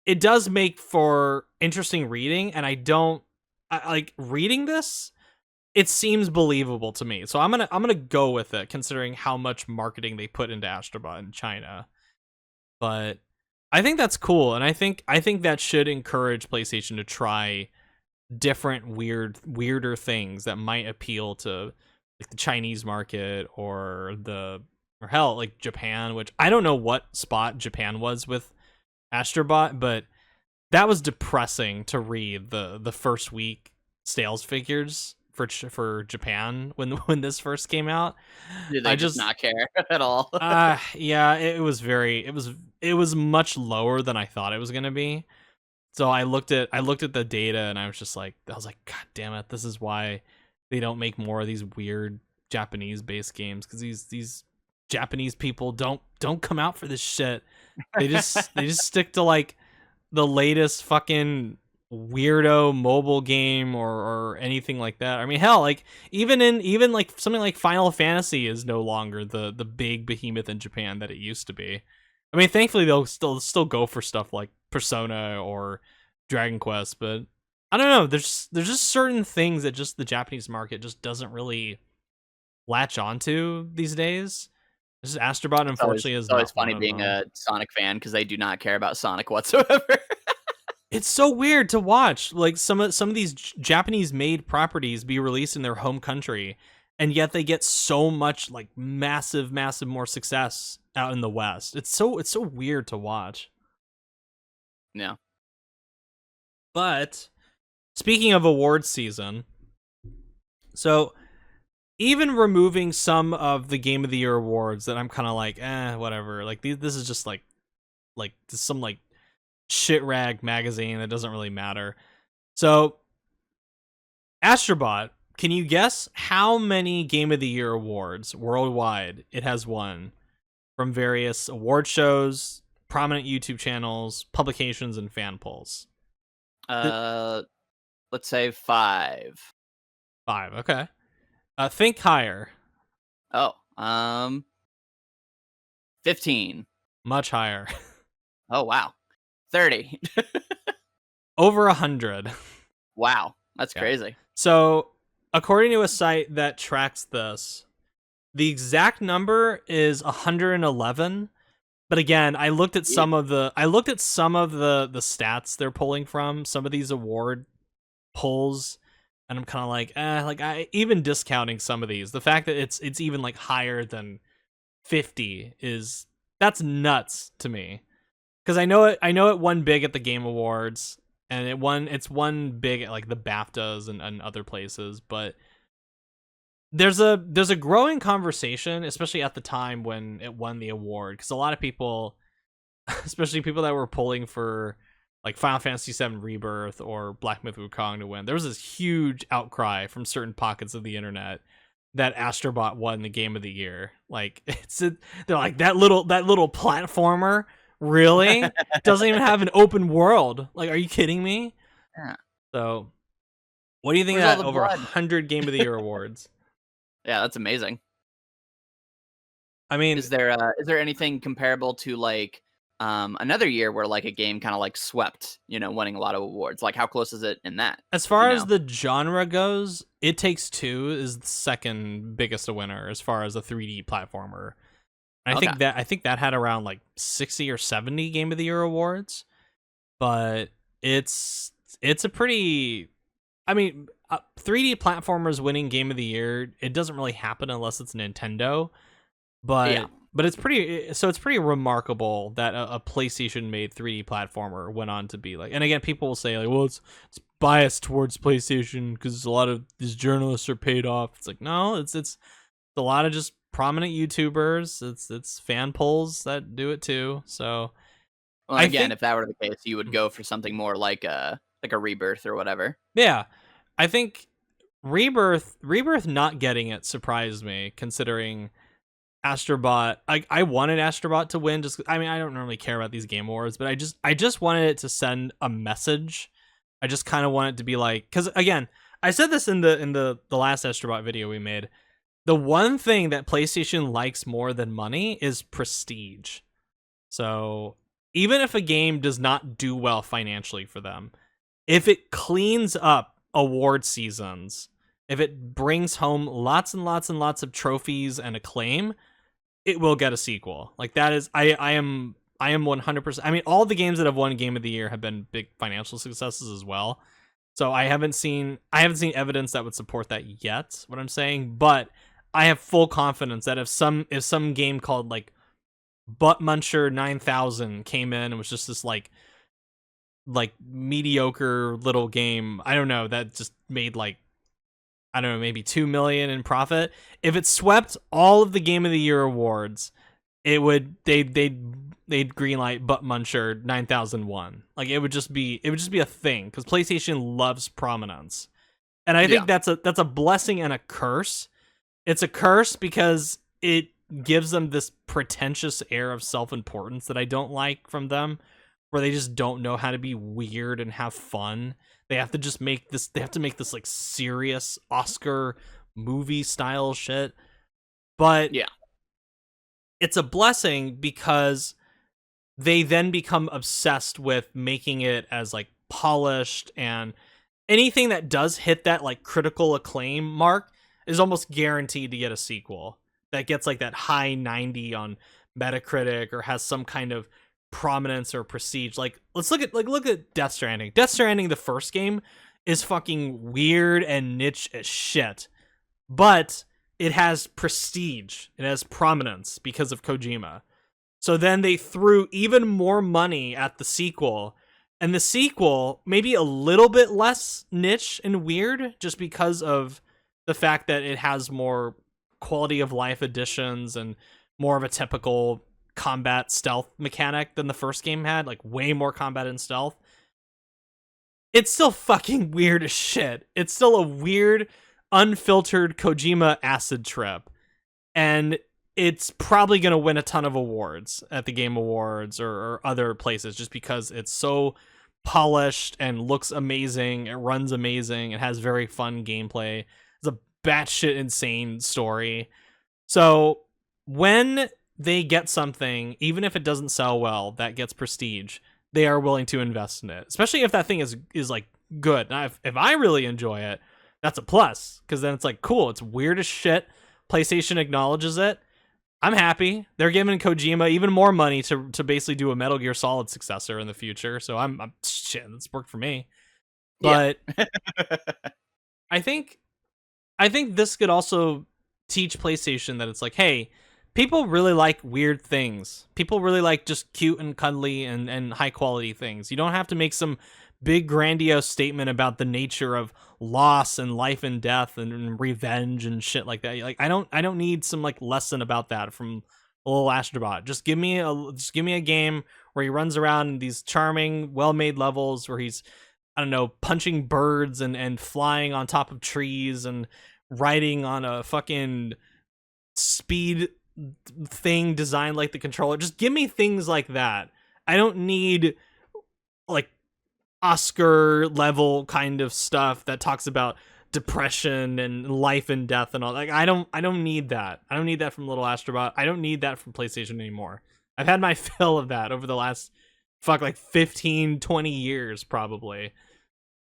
it does make for interesting reading, and I like reading this. It seems believable to me, so I'm gonna go with it, considering how much marketing they put into Astro Bot in China. But I think that's cool, and I think that should encourage PlayStation to try different weirder things that might appeal to like the Chinese market or hell, like Japan, which I don't know what spot Japan was with Astro Bot, but that was depressing to read the first week sales figures for Japan when this first came out. Did they just not care at all? Yeah, it was much lower than I thought it was gonna be. So I looked at the data and I was like, God damn it, this is why they don't make more of these weird Japanese based games, because these Japanese people don't come out for this shit. They just stick to like the latest fucking weirdo mobile game or anything like that. I mean, hell, like even like something like Final Fantasy is no longer the big behemoth in Japan that it used to be. I mean, thankfully they'll still go for stuff like Persona or Dragon Quest, but I don't know. There's just certain things that just the Japanese market just doesn't really latch onto these days. This is Astro Bot, unfortunately, is always funny being a Sonic fan because they do not care about Sonic whatsoever. It's so weird to watch like some of these Japanese made properties be released in their home country, and yet they get so much like massive more success out in the West. It's so weird to watch. Yeah. But speaking of awards season, so even removing some of the Game of the Year awards that I'm kind of like, whatever. Like this is just like some like shit rag magazine that doesn't really matter. So Astro Bot, can you guess how many Game of the Year awards worldwide it has won from various award shows, prominent YouTube channels, publications, and fan polls? Let's say 5. 5, okay. Think higher. Oh, 15. Much higher. Oh, wow. 30. Over 100. Wow, that's crazy. So, according to a site that tracks this, the exact number is 111. But again, I looked at some of the stats they're pulling from some of these award polls, and I'm kind of like, I even discounting some of these. The fact that it's even like higher than 50 that's nuts to me. Because I know it won big at the Game Awards, and it's won big at like the BAFTAs and other places, but there's a growing conversation, especially at the time when it won the award, because a lot of people, especially people that were polling for like Final Fantasy VII Rebirth or Black Myth Wukong to win, there was this huge outcry from certain pockets of the internet that Astro Bot won the Game of the Year. Like they're like that little platformer really doesn't even have an open world. Like, are you kidding me? Yeah. So What do you think Where's of all that? the Over blood? 100 Game of the Year awards. Yeah, that's amazing. I mean, Is there anything comparable to like another year where like a game kind of like swept, winning a lot of awards? Like how close is it in that? as If you far as know. the genre goes, It Takes Two is the second biggest winner as far as a 3D platformer. I Okay. think that had around like 60 or 70 Game of the Year awards, but it's a pretty, I mean, 3D platformers winning Game of the Year, it doesn't really happen unless it's Nintendo, Yeah. but it's pretty remarkable that a PlayStation made 3D platformer went on to be like, and again, people will say like, well, it's biased towards PlayStation because a lot of these journalists are paid off. It's like, no, it's a lot of just prominent YouTubers. It's fan polls that do it too. So Well, and I again, think, if that were the case, you would go for something more like a Rebirth or whatever. yeah, I think Rebirth not getting it surprised me considering Astrobot. I wanted Astrobot to win. Just, I mean, I don't normally care about these game awards, but I just wanted it to send a message. I just kind of want it to be like, because again, I said this in the last Astrobot video we made. The one thing that PlayStation likes more than money is prestige. So even if a game does not do well financially for them, if it cleans up award seasons, if it brings home lots and lots and lots of trophies and acclaim, it will get a sequel. Like that is, I am 100%. I mean, all the games that have won Game of the Year have been big financial successes as well. So I haven't seen evidence that would support that yet. What I'm saying, but I have full confidence that if some game called like Butt Muncher 9000 came in and was just this like mediocre little game, I don't know, that just made like, I don't know, maybe 2 million in profit. If it swept all of the Game of the Year awards, it would they'd greenlight Butt Muncher 9001. Like it would just be a thing cuz PlayStation loves prominence. And I think Yeah. that's a blessing and a curse. It's a curse because it gives them this pretentious air of self-importance that I don't like from them, where they just don't know how to be weird and have fun. They have to just make this like serious Oscar movie style shit. But Yeah. it's a blessing because they then become obsessed with making it as like polished, and anything that does hit that like critical acclaim mark is almost guaranteed to get a sequel that gets like that high 90 on Metacritic or has some kind of prominence or prestige. Like let's look at Death Stranding. Death Stranding, the first game, is fucking weird and niche as shit, but it has prestige, it has prominence because of Kojima. So then they threw even more money at the sequel, and the sequel maybe a little bit less niche and weird just because of the fact that it has more quality of life additions and more of a typical combat stealth mechanic than the first game had, like way more combat and stealth. It's still fucking weird as shit. It's still a weird, unfiltered Kojima acid trip. And it's probably going to win a ton of awards at the Game Awards or other places just because it's so polished and looks amazing. It runs amazing. It has very fun gameplay. It's a batshit insane story. So when they get something, even if it doesn't sell well, that gets prestige, they are willing to invest in it, especially if that thing is like good. Now, if I really enjoy it, that's a plus, because then it's like, cool, it's weird as shit. PlayStation acknowledges it. I'm happy. They're giving Kojima even more money to basically do a Metal Gear Solid successor in the future. So I'm shit. That's worked for me. Yeah. But I think this could also teach PlayStation that it's like, hey, people really like weird things. People really like just cute and cuddly and high quality things. You don't have to make some big grandiose statement about the nature of loss and life and death and revenge and shit like that. Like I don't need some like lesson about that from a little Astrobot. Just give me a game where he runs around in these charming, well-made levels where he's, I don't know, punching birds and flying on top of trees and riding on a fucking speed thing designed like the controller. Just give me things like that. I don't need like Oscar level kind of stuff that talks about depression and life and death and all. Like I don't need that. I don't need that from Little Astrobot. I don't need that from PlayStation anymore. I've had my fill of that over the last like 15, 20 years probably.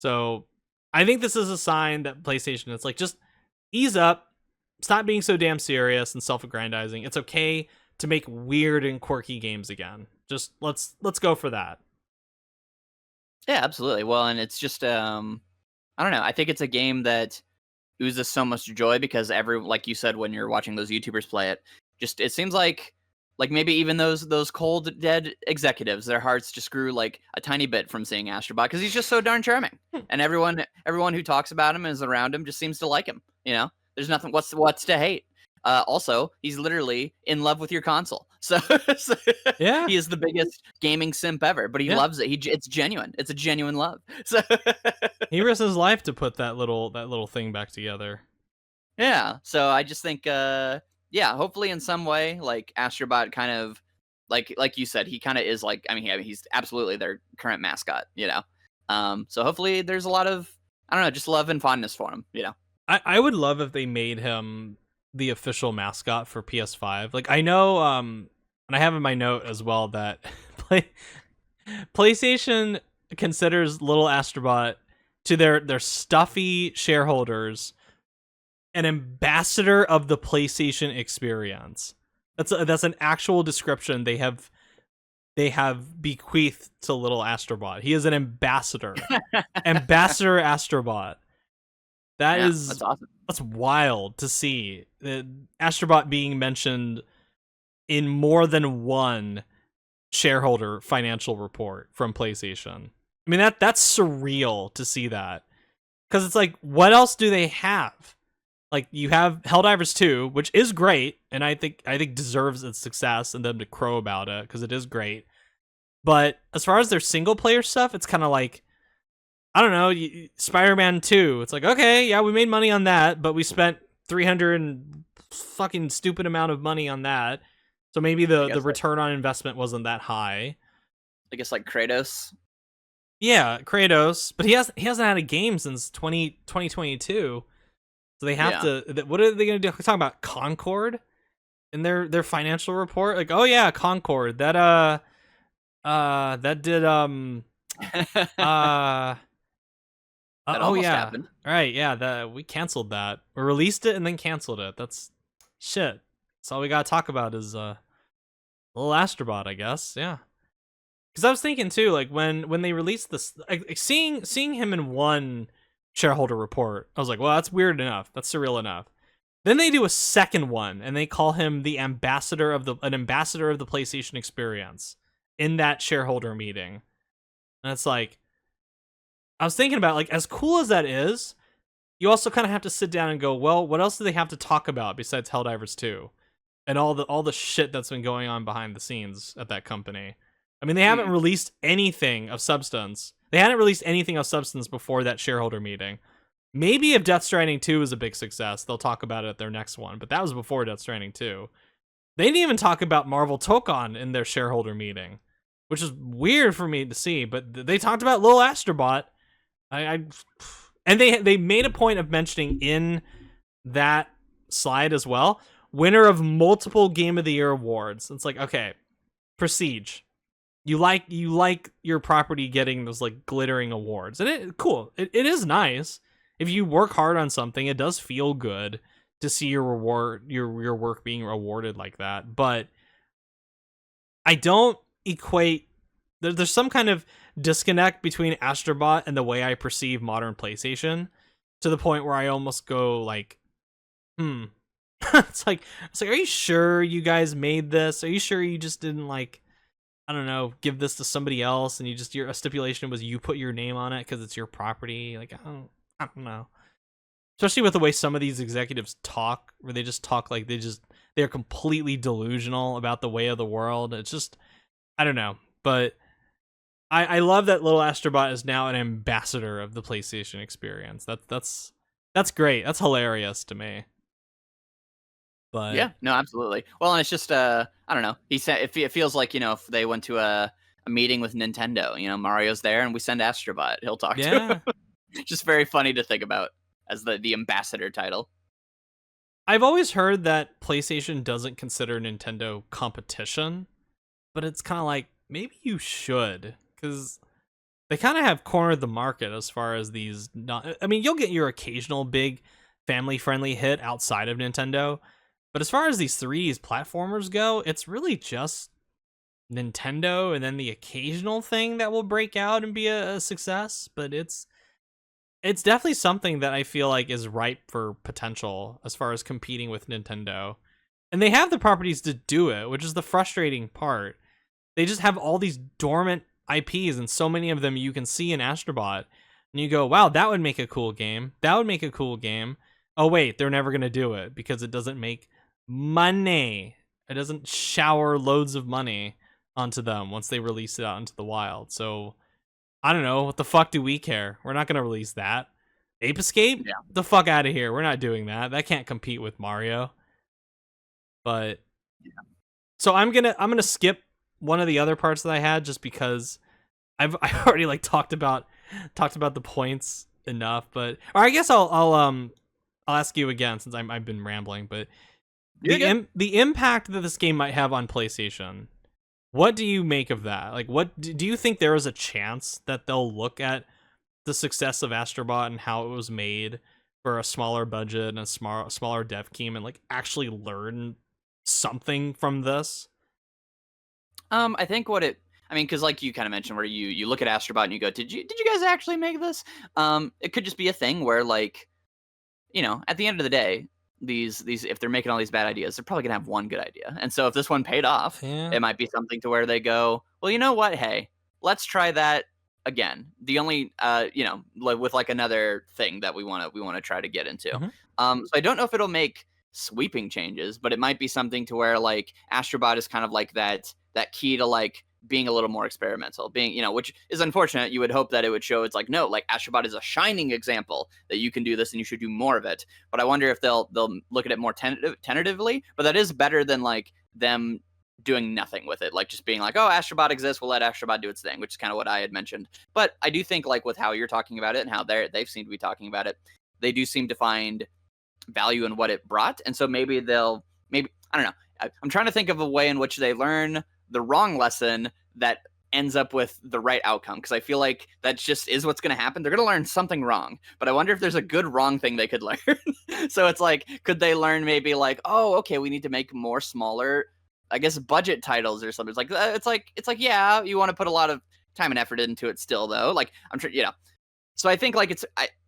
So I think this is a sign that PlayStation is like, just ease up, stop being so damn serious and self-aggrandizing. It's okay to make weird and quirky games again. Just let's go for that. Yeah, absolutely. Well, and it's just I don't know. I think it's a game that oozes so much joy because like you said when you're watching those YouTubers play it, just it seems like maybe even those cold dead executives, their hearts just grew like a tiny bit from seeing Astrobot because he's just so darn charming, and everyone who talks about him and is around him just seems to like him. You know, there's nothing what's to hate. Also, he's literally in love with your console, so, Yeah, he is the biggest gaming simp ever. But he loves it. It's genuine. It's a genuine love. So he risked his life to put that little thing back together. yeah. So I just think, yeah, hopefully in some way, like Astrobot kind of, like you said, he kind of is like, I mean, he's absolutely their current mascot, you know. So hopefully there's a lot of, I don't know, just love and fondness for him, you know. I would love if they made him the official mascot for PS5. Like I know, and I have in my note as well that PlayStation considers Little Astrobot to their stuffy shareholders an ambassador of the PlayStation experience. That's an actual description they have bequeathed to Little Astrobot. He is an ambassador. Ambassador Astrobot. That's awesome. That's wild to see. Astrobot being mentioned in more than one shareholder financial report from PlayStation. I mean that's surreal to see that. Cuz it's like, what else do they have? Like, you have Helldivers 2, which is great, and I think deserves its success and them to crow about it because it is great. But as far as their single player stuff, it's kind of like, I don't know, Spider-Man 2. It's like, okay, yeah, we made money on that, but we spent 300 and fucking stupid amount of money on that. So maybe the return on investment wasn't that high. I guess like Kratos. Yeah, Kratos, but he hasn't had a game since 2022. So they have to. What are they going to do? Talk about Concord in their financial report? Like, oh yeah, Concord. That did That oh almost yeah, happened. right, yeah. We canceled that. We released it and then canceled it. That's shit. That's all we gotta talk about is Little Astrobot, I guess. Yeah. Because I was thinking too, like when they released this, like, seeing him in one shareholder report, I was like, well, that's weird enough. That's surreal enough. Then they do a second one, and they call him an ambassador of the PlayStation experience in that shareholder meeting, and it's like, I was thinking about, like, as cool as that is, you also kind of have to sit down and go, well, what else do they have to talk about besides Helldivers 2 and all the shit that's been going on behind the scenes at that company? I mean, they haven't released anything of substance. They hadn't released anything of substance before that shareholder meeting. Maybe if Death Stranding 2 is a big success, they'll talk about it at their next one, but that was before Death Stranding 2. They didn't even talk about Marvel Tokon in their shareholder meeting, which is weird for me to see, but they talked about Little Astrobot. And they made a point of mentioning in that slide as well, winner of multiple Game of the Year awards. It's like, okay, Prestige. You like your property getting those like glittering awards, and it is nice. If you work hard on something, it does feel good to see your work being rewarded like that. But I don't equate. There's some kind of disconnect between Astrobot and the way I perceive modern PlayStation, to the point where I almost go like, it's like, are you sure you guys made this? Are you sure you just didn't, like, I don't know, give this to somebody else, and your stipulation was you put your name on it because it's your property? Like, I don't know. Especially with the way some of these executives talk, where they just talk like they're completely delusional about the way of the world. It's just, I don't know. But I love that Little Astrobot is now an ambassador of the PlayStation experience. That's great. That's hilarious to me. But yeah, no, absolutely. Well, and it's just I don't know. He said it feels like, you know, if they went to a a meeting with Nintendo. You know, Mario's there, and we send Astro Bot. He'll talk to him. Yeah. Just very funny to think about as the ambassador title. I've always heard that PlayStation doesn't consider Nintendo competition, but it's kind of like maybe you should, because they kind of have cornered the market as far as these. Not, I mean, you'll get your occasional big family-friendly hit outside of Nintendo, but as far as these 3D platformers go, it's really just Nintendo, and then the occasional thing that will break out and be a success. But it's definitely something that I feel like is ripe for potential as far as competing with Nintendo. And they have the properties to do it, which is the frustrating part. They just have all these dormant IPs, and so many of them you can see in Astro Bot. And you go, wow, that would make a cool game. That would make a cool game. Oh, wait, they're never going to do it because it doesn't make money. It doesn't shower loads of money onto them once they release it out into the wild. So I don't know. What the fuck do we care? We're not going to release that. Ape Escape? Yeah. The fuck out of here. We're not doing that. That can't compete with Mario. But Yeah. So I'm gonna skip one of the other parts that I had just because I've already like talked about the points enough. But or I guess I'll ask you again since I've been rambling. But the impact that this game might have on PlayStation. What do you make of that? Like, what do you think there is a chance that they'll look at the success of Astro Bot and how it was made for a smaller budget and a smaller dev team and like actually learn something from this? I think what it. I mean, because like you kind of mentioned, where you look at Astro Bot and you go, did you guys actually make this? It could just be a thing where like, you know, at the end of the day, these if they're making all these bad ideas, they're probably gonna have one good idea. And so if this one paid off, Yeah. it might be something to where they go, well, you know what? Hey, let's try that again. The only you know, with like another thing that we want to try to get into. Mhm. So I don't know if it'll make sweeping changes, but it might be something to where like Astro Bot is kind of like that key to like being a little more experimental, being, you know, which is unfortunate. You would hope that it would show it's like, no, like Astro Bot is a shining example that you can do this and you should do more of it. But I wonder if they'll look at it more tentatively, but that is better than like them doing nothing with it, like just being like, oh, Astro Bot exists, we'll let Astro Bot do its thing, which is kind of what I had mentioned. But I do think like with how you're talking about it and how they've seemed to be talking about it, they do seem to find value in what it brought. And so maybe I don't know. I'm trying to think of a way in which they learn the wrong lesson that ends up with the right outcome, because I feel like that just is what's going to happen. They're going to learn something wrong, but I wonder if there's a good wrong thing they could learn. So it's like, could they learn maybe like, oh, okay, we need to make more smaller, I guess, budget titles or something. It's like yeah, you want to put a lot of time and effort into it still though. Like I'm sure, you know. So I think like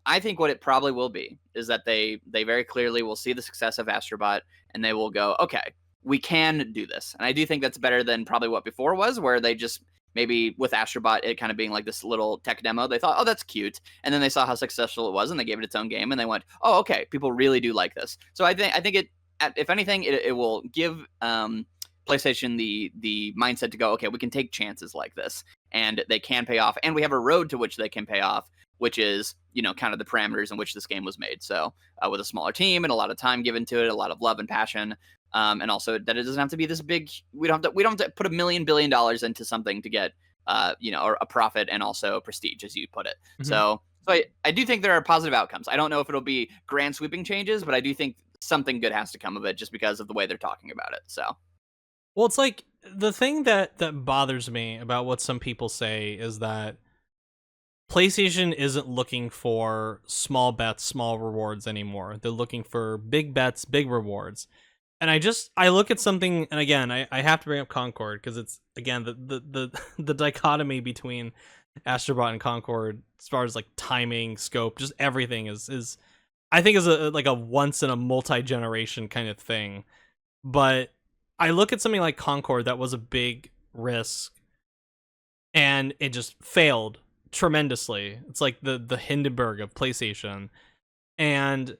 I think what it probably will be is that they very clearly will see the success of Astro Bot and they will go, okay, we can do this. And I do think that's better than probably what before was, where they just maybe with Astro Bot it kind of being like this little tech demo. They thought, oh, that's cute, and then they saw how successful it was and they gave it its own game and they went, oh, okay, people really do like this. So I think it, if anything, it will give PlayStation the mindset to go, okay, we can take chances like this and they can pay off, and we have a road to which they can pay off, which is, you know, kind of the parameters in which this game was made. So with a smaller team and a lot of time given to it, a lot of love and passion, and also that it doesn't have to be this big. We don't have to put $1 billion into something to get, you know, a profit and also prestige, as you put it. Mhm. So I do think there are positive outcomes. I don't know if it'll be grand sweeping changes, but I do think something good has to come of it just because of the way they're talking about it. So. Well, it's like the thing that bothers me about what some people say is that PlayStation isn't looking for small bets, small rewards anymore. They're looking for big bets, big rewards. And I look at something, and again, I have to bring up Concord because it's again the dichotomy between Astro Bot and Concord as far as like timing, scope, just everything is I think is like a once in a multi-generation kind of thing. But I look at something like Concord that was a big risk and it just failed tremendously. It's like the Hindenburg of PlayStation. And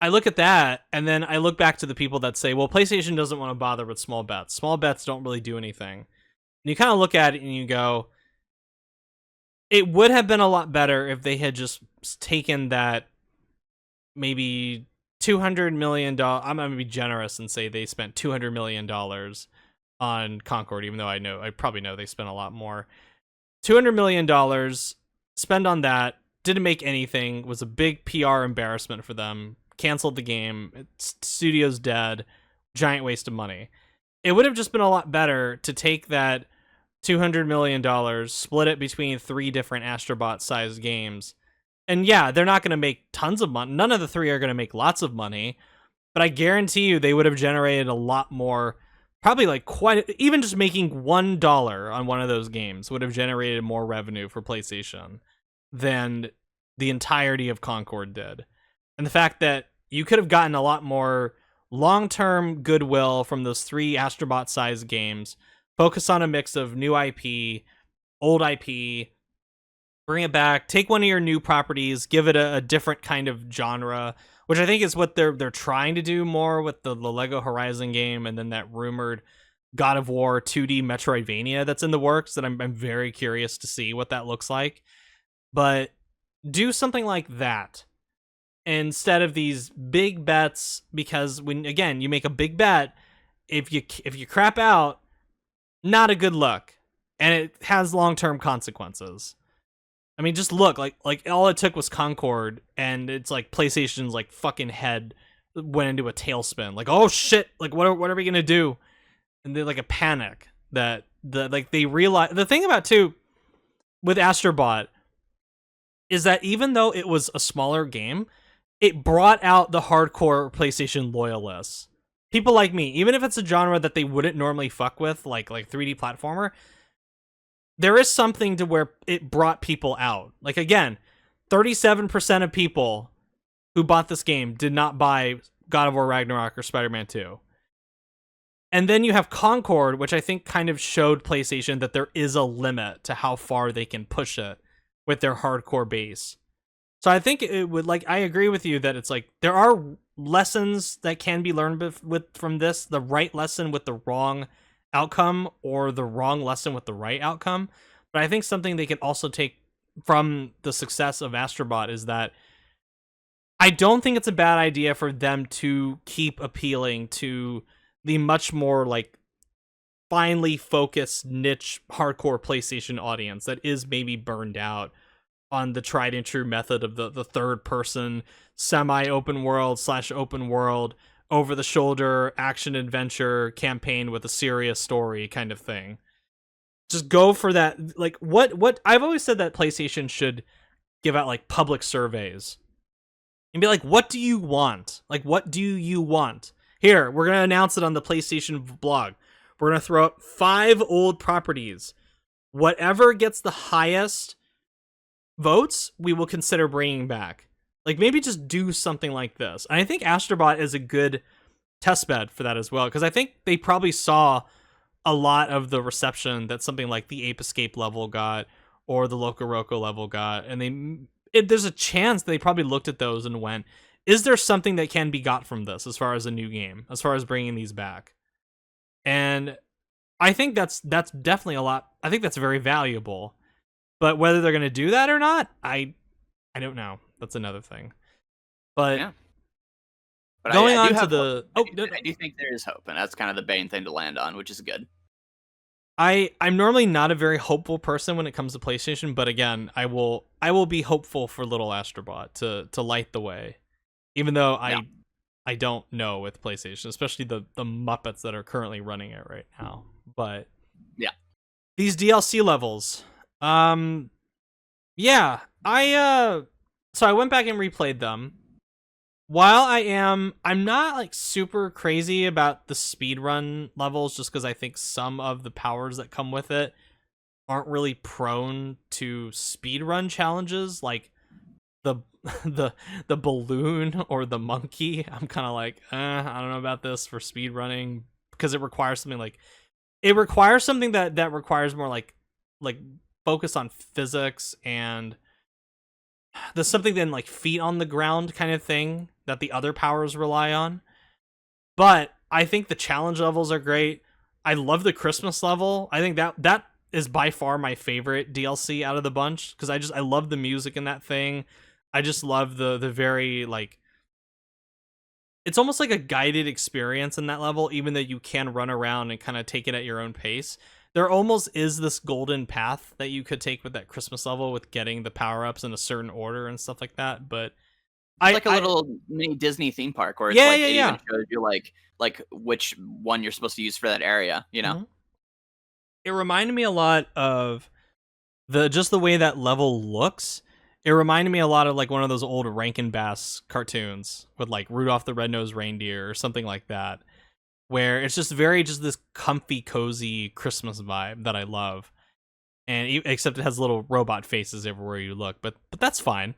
I look at that and then I look back to the people that say, well, PlayStation doesn't want to bother with small bets. Small bets don't really do anything. And you kind of look at it and you go, it would have been a lot better if they had just taken that maybe $200 million. I'm going to be generous and say they spent $200 million on Concord, even though I probably know they spent a lot more. $200 million spend on that, didn't make anything, was a big PR embarrassment for them, canceled the game, studio's dead, giant waste of money. It would have just been a lot better to take that $200 million, split it between 3 different Astrobot-sized games. And yeah, they're not going to make tons of money. None of the 3 are going to make lots of money, but I guarantee you they would have generated a lot more. Probably like even just making $1 on one of those games would have generated more revenue for PlayStation than the entirety of Concord did. And the fact that you could have gotten a lot more long-term goodwill from those 3 Astrobot-sized games, focus on a mix of new IP, old IP, bring it back, take one of your new properties, give it a different kind of genre, which I think is what they're trying to do more with the Lego Horizon game, and then that rumored God of War 2D Metroidvania that's in the works that I'm very curious to see what that looks like. But do something like that instead of these big bets, because when, again, you make a big bet, if you crap out, not a good look, and it has long-term consequences. I mean, just look, like all it took was Concord, and it's like PlayStation's like fucking head went into a tailspin. Like, oh shit, like what are we gonna do? And they're like a panic that they realize. The thing about too with Astrobot is that even though it was a smaller game, it brought out the hardcore PlayStation loyalists. People like me, even if it's a genre that they wouldn't normally fuck with, like 3D platformer, there is something to where it brought people out. Like, again, 37% of people who bought this game did not buy God of War Ragnarok or Spider-Man 2. And then you have Concord, which I think kind of showed PlayStation that there is a limit to how far they can push it with their hardcore base. So I think it would, like, I agree with you that it's like there are lessons that can be learned from this, the right lesson with the wrong outcome or the wrong lesson with the right outcome. But I think something they can also take from the success of Astrobot is that I don't think it's a bad idea for them to keep appealing to the much more like finely focused niche hardcore PlayStation audience that is maybe burned out on the tried and true method of the third person semi open world / open world over the shoulder action adventure campaign with a serious story kind of thing. Just go for that. Like what I've always said that PlayStation should give out like public surveys and be like, what do you want? Like, what do you want? Here, we're going to announce it on the PlayStation blog. We're going to throw up 5 old properties. Whatever gets the highest votes, we will consider bringing back. Like, maybe just do something like this. And I think Astrobot is a good testbed for that as well, because I think they probably saw a lot of the reception that something like the Ape Escape level got or the Loco Roco level got, and there's a chance they probably looked at those and went, is there something that can be got from this as far as a new game, as far as bringing these back? And I think that's definitely a lot. I think that's very valuable. But whether they're going to do that or not, I don't know. That's another thing. But yeah. But going I on to the... I do think there is hope, and that's kind of the main thing to land on, which is good. I'm normally not a very hopeful person when it comes to PlayStation, but again, I will be hopeful for little Astrobot to light the way. Even though I don't know with PlayStation, especially the Muppets that are currently running it right now. But yeah, these DLC levels, yeah, so I went back and replayed them. While I'm not like super crazy about the speedrun levels, just because I think some of the powers that come with it aren't really prone to speedrun challenges, like the balloon or the monkey. I'm kind of like, I don't know about this for speedrunning, because it requires something that requires more like focus on physics, and there's something then like feet on the ground kind of thing that the other powers rely on. But I think the challenge levels are great. I love the Christmas level. I think that is by far my favorite DLC out of the bunch, because I love the music in that thing. I just love the very like it's almost like a guided experience in that level, even though you can run around and kind of take it at your own pace. There almost is this golden path that you could take with that Christmas level with getting the power-ups in a certain order and stuff like that, but It's like a little mini Disney theme park where it's Yeah, like yeah, it yeah. even shows you like which one you're supposed to use for that area, you know? Mhm. It reminded me a lot of the way that level looks. It reminded me a lot of like one of those old Rankin Bass cartoons with like Rudolph the Red-Nosed Reindeer or something like that, where it's just just this comfy, cozy Christmas vibe that I love. And except it has little robot faces everywhere you look, but that's fine.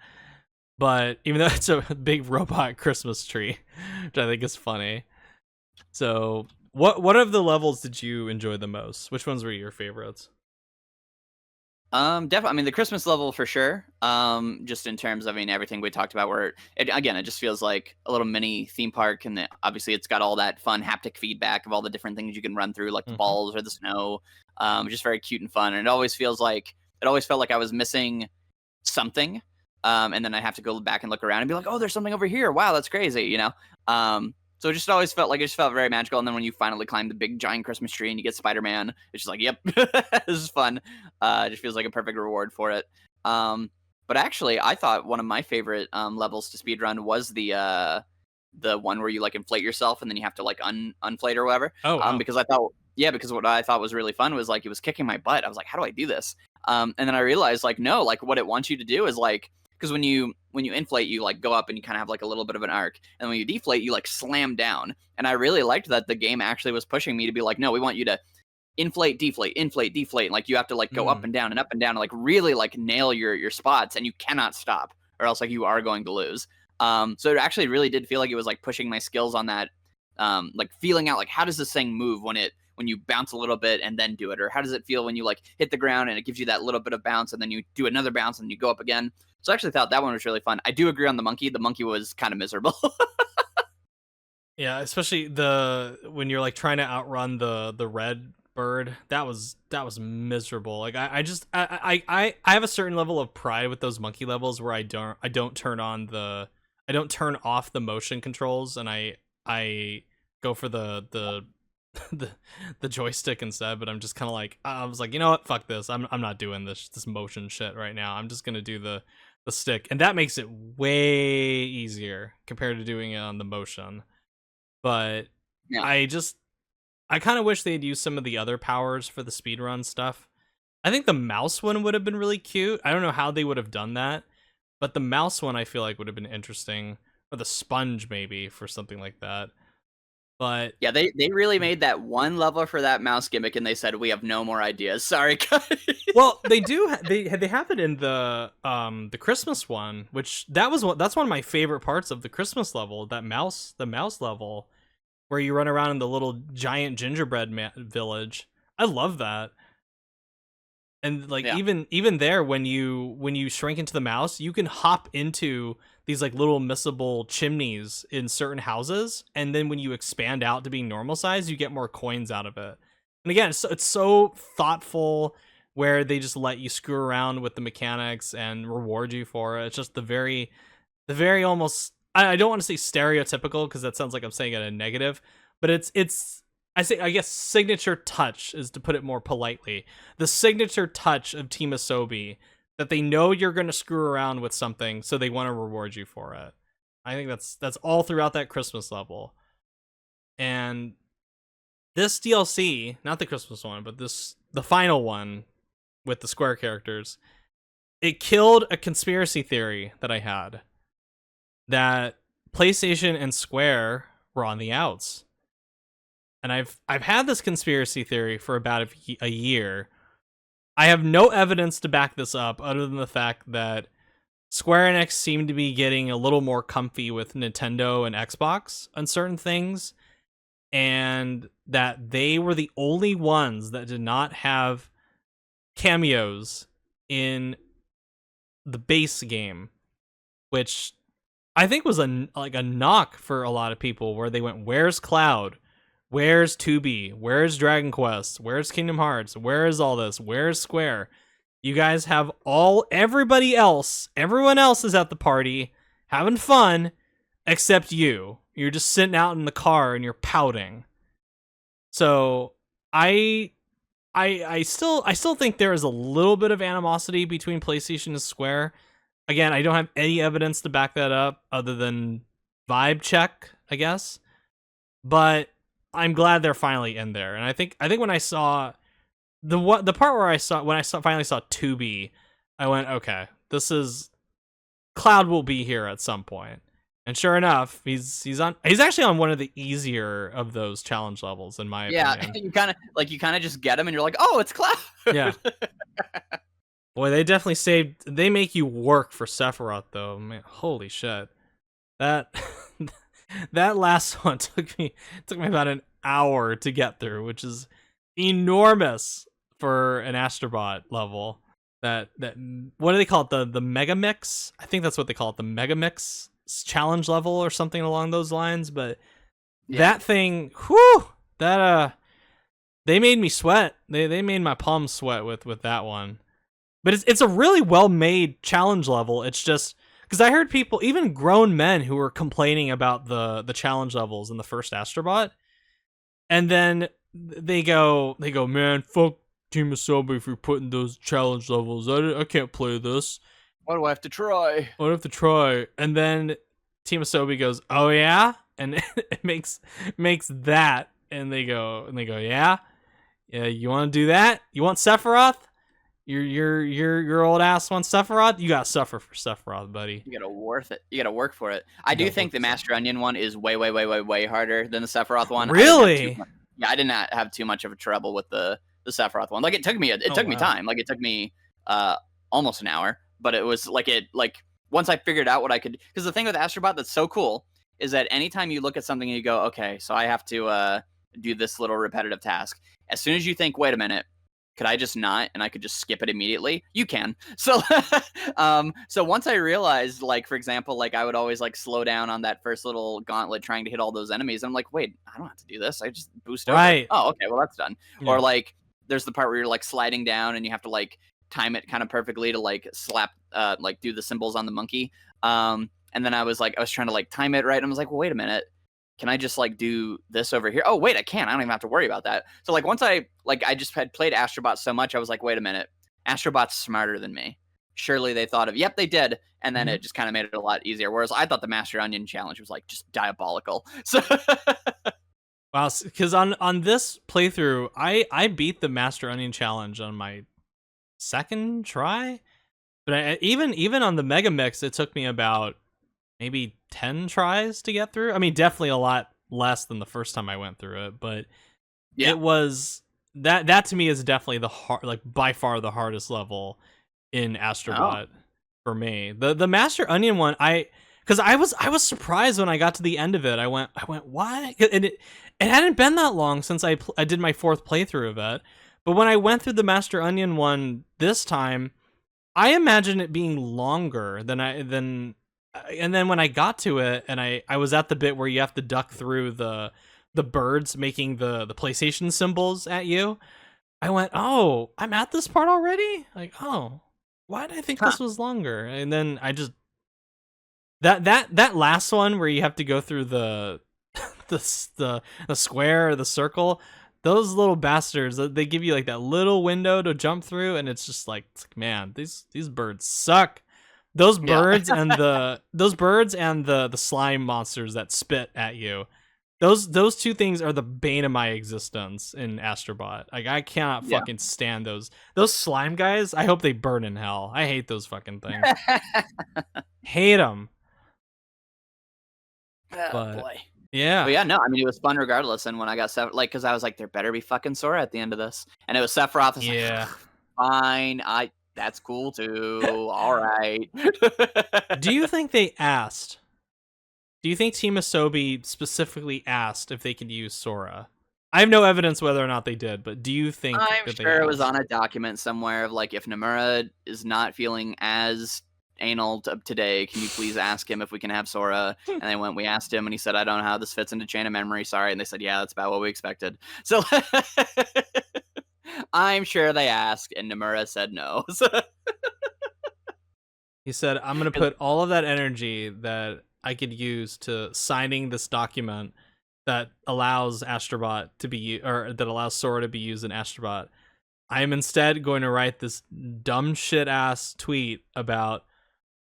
But even though it's a big robot Christmas tree, which I think is funny. So, what of the levels did you enjoy the most? Which ones were your favorites? Definitely. I mean, the Christmas level for sure. Just in terms of, I mean, everything we talked about, where it just feels like a little mini theme park, and obviously it's got all that fun haptic feedback of all the different things you can run through, like the Mm-hmm. balls or the snow. Just very cute and fun, and it always felt like I was missing something. And then I have to go back and look around and be like, oh, there's something over here. Wow, that's crazy, you know? So it just always felt like it just felt very magical. And then when you finally climb the big giant Christmas tree and you get Spider-Man, it's just like, yep, this is fun. It just feels like a perfect reward for it. But actually, I thought one of my favorite levels to speedrun was the one where you like inflate yourself and then you have to like unflate or whatever. Oh wow. Because what I thought was really fun was like it was kicking my butt. I was like, how do I do this? And then I realized like no, like what it wants you to do is like because when you inflate, you like go up and you kind of have like a little bit of an arc, and when you deflate, you like slam down. And I really liked that the game actually was pushing me to be like, no, we want you to inflate, deflate, inflate, deflate. And, like you have to like go up and down and up and down and like really like nail your spots, and you cannot stop, or else like you are going to lose. So it actually really did feel like it was like pushing my skills on that, like feeling out like how does this thing move when you bounce a little bit and then do it, or how does it feel when you like hit the ground and it gives you that little bit of bounce and then you do another bounce and you go up again. So I actually thought that one was really fun. I do agree on the monkey. The monkey was kind of miserable. Yeah, especially the when you're like trying to outrun the red bird. That was miserable. Like I have a certain level of pride with those monkey levels where I don't turn off the motion controls, and I go for the the the joystick instead. But I'm just kind of like I was like, you know what, fuck this. I'm not doing this motion shit right now. I'm just gonna do the stick, and that makes it way easier compared to doing it on the motion. But Yeah. I kind of wish they'd use some of the other powers for the speedrun stuff. I think the mouse one would have been really cute. I don't know how they would have done that, but the mouse one I feel like would have been interesting, or the sponge maybe for something like that. But Yeah, they really made that one level for that mouse gimmick, and they said we have no more ideas. Sorry, guys. well, they do they have it in the Christmas one, which that's one of my favorite parts of the Christmas level, the mouse level where you run around in the little giant gingerbread village. I love that. And like Yeah. even there, when you shrink into the mouse, you can hop into these like little missable chimneys in certain houses, and then when you expand out to being normal size, you get more coins out of it. And again, it's so thoughtful, where they just let you screw around with the mechanics and reward you for it. It's just the very almost, I don't want to say stereotypical because that sounds like I'm saying it in a negative, but it's I guess signature touch is to put it more politely. The signature touch of Team Asobi, that they know you're going to screw around with something, so they want to reward you for it. I think that's all throughout that Christmas level. And this DLC, not the Christmas one, but the final one with the Square characters, it killed a conspiracy theory that I had, that PlayStation and Square were on the outs. And I've had this conspiracy theory for about a year. I have no evidence to back this up other than the fact that Square Enix seemed to be getting a little more comfy with Nintendo and Xbox on certain things, and that they were the only ones that did not have cameos in the base game, which I think was a knock for a lot of people, where they went, where's Cloud? Where's 2B? Where's Dragon Quest? Where's Kingdom Hearts? Where is all this? Where's Square? You guys have everyone else is at the party having fun except you. You're just sitting out in the car and you're pouting. So I still think there is a little bit of animosity between PlayStation and Square. Again, I don't have any evidence to back that up other than vibe check, I guess. But I'm glad they're finally in there. And I think when I saw the part where finally saw 2B, I went, okay, this is Cloud will be here at some point. And sure enough, he's actually on one of the easier of those challenge levels, in my opinion. You kind of just get him and you're like, oh, it's Cloud. Yeah. Boy, they make you work for Sephiroth though. Man, holy shit. That last one took me about an hour to get through, which is enormous for an Astro Bot level. That what do they call it? The Mega Mix? I think that's what they call it, the Mega Mix challenge level or something along those lines. But that thing, whew, that they made me sweat. They made my palms sweat with that one. But it's a really well made challenge level. It's just because I heard people, even grown men, who were complaining about the challenge levels in the first Astro Bot, and then they go, man, fuck Team Asobi for putting those challenge levels. I can't play this. Why do I have to try? And then Team Asobi goes, oh yeah, and it makes that, and they go, yeah, you want to do that? You want Sephiroth? Your old ass wants Sephiroth? You gotta suffer for Sephiroth, buddy. You gotta work for it. I do think the Master Onion one is way harder than the Sephiroth one. Really? I did not have too much of a trouble with the Sephiroth one. Like it took me time. Like it took me almost an hour, but it was like once I figured out what I could, because the thing with Astro Bot that's so cool is that anytime you look at something and you go, okay, so I have to do this little repetitive task. As soon as you think, wait a minute, could I just not, and I could just skip it immediately? You can. So, so once I realized, like, for example, like I would always like slow down on that first little gauntlet trying to hit all those enemies. I'm like, wait, I don't have to do this. I just boost over. Right. Oh, okay, well that's done. Yeah. Or like, there's the part where you're like sliding down and you have to like time it kind of perfectly to like slap, like do the symbols on the monkey. And then I was trying to like time it right. And I was like, well, wait a minute. Can I just like do this over here? Oh, wait, I can. I don't even have to worry about that. So like once I just had played Astro Bot so much, I was like, wait a minute, Astro Bot's smarter than me. Surely they thought of, yep, they did. And then it just kind of made it a lot easier. Whereas I thought the Master Onion challenge was like just diabolical. So wow, because on this playthrough, I beat the Master Onion challenge on my second try. But even on the Mega Mix, it took me about maybe 10 tries to get through. I mean, definitely a lot less than the first time I went through it, but it was that to me is definitely by far the hardest level in Astro Bot for me. The Master Onion one, because I was surprised when I got to the end of it. I went, what? And it hadn't been that long since I did my fourth playthrough of it. But when I went through the Master Onion one this time, I imagined it being longer than. And then when I got to it, and I was at the bit where you have to duck through the birds making the PlayStation symbols at you, I went, oh, I'm at this part already? Like, oh, why did I think this was longer? And then I just that last one where you have to go through the square or the circle, those little bastards, they give you like that little window to jump through, and it's just like man, these birds suck. Those birds and the slime monsters that spit at you, those two things are the bane of my existence in Astro Bot. Like I cannot fucking stand those slime guys. I hope they burn in hell. I hate those fucking things. Hate them. Oh boy. Yeah. But yeah, no, I mean it was fun regardless. And when I got because I was like, there better be fucking Sora at the end of this, and it was Sephiroth. Like, fine, that's cool too. All right. Do you think they asked? Do you think Team Asobi specifically asked if they could use Sora? I have no evidence whether or not they did, but do you think I'm sure it was on a document somewhere of like, if Nomura is not feeling as anal today, can you please ask him if we can have Sora? And we asked him and he said, I don't know how this fits into chain of memory. Sorry. And they said, yeah, that's about what we expected. So I'm sure they asked, and Nomura said no. He said, I'm going to put all of that energy that I could use to signing this document that allows Astrobot to be, or that allows Sora to be used in Astrobot, I am instead going to write this dumb shit ass tweet about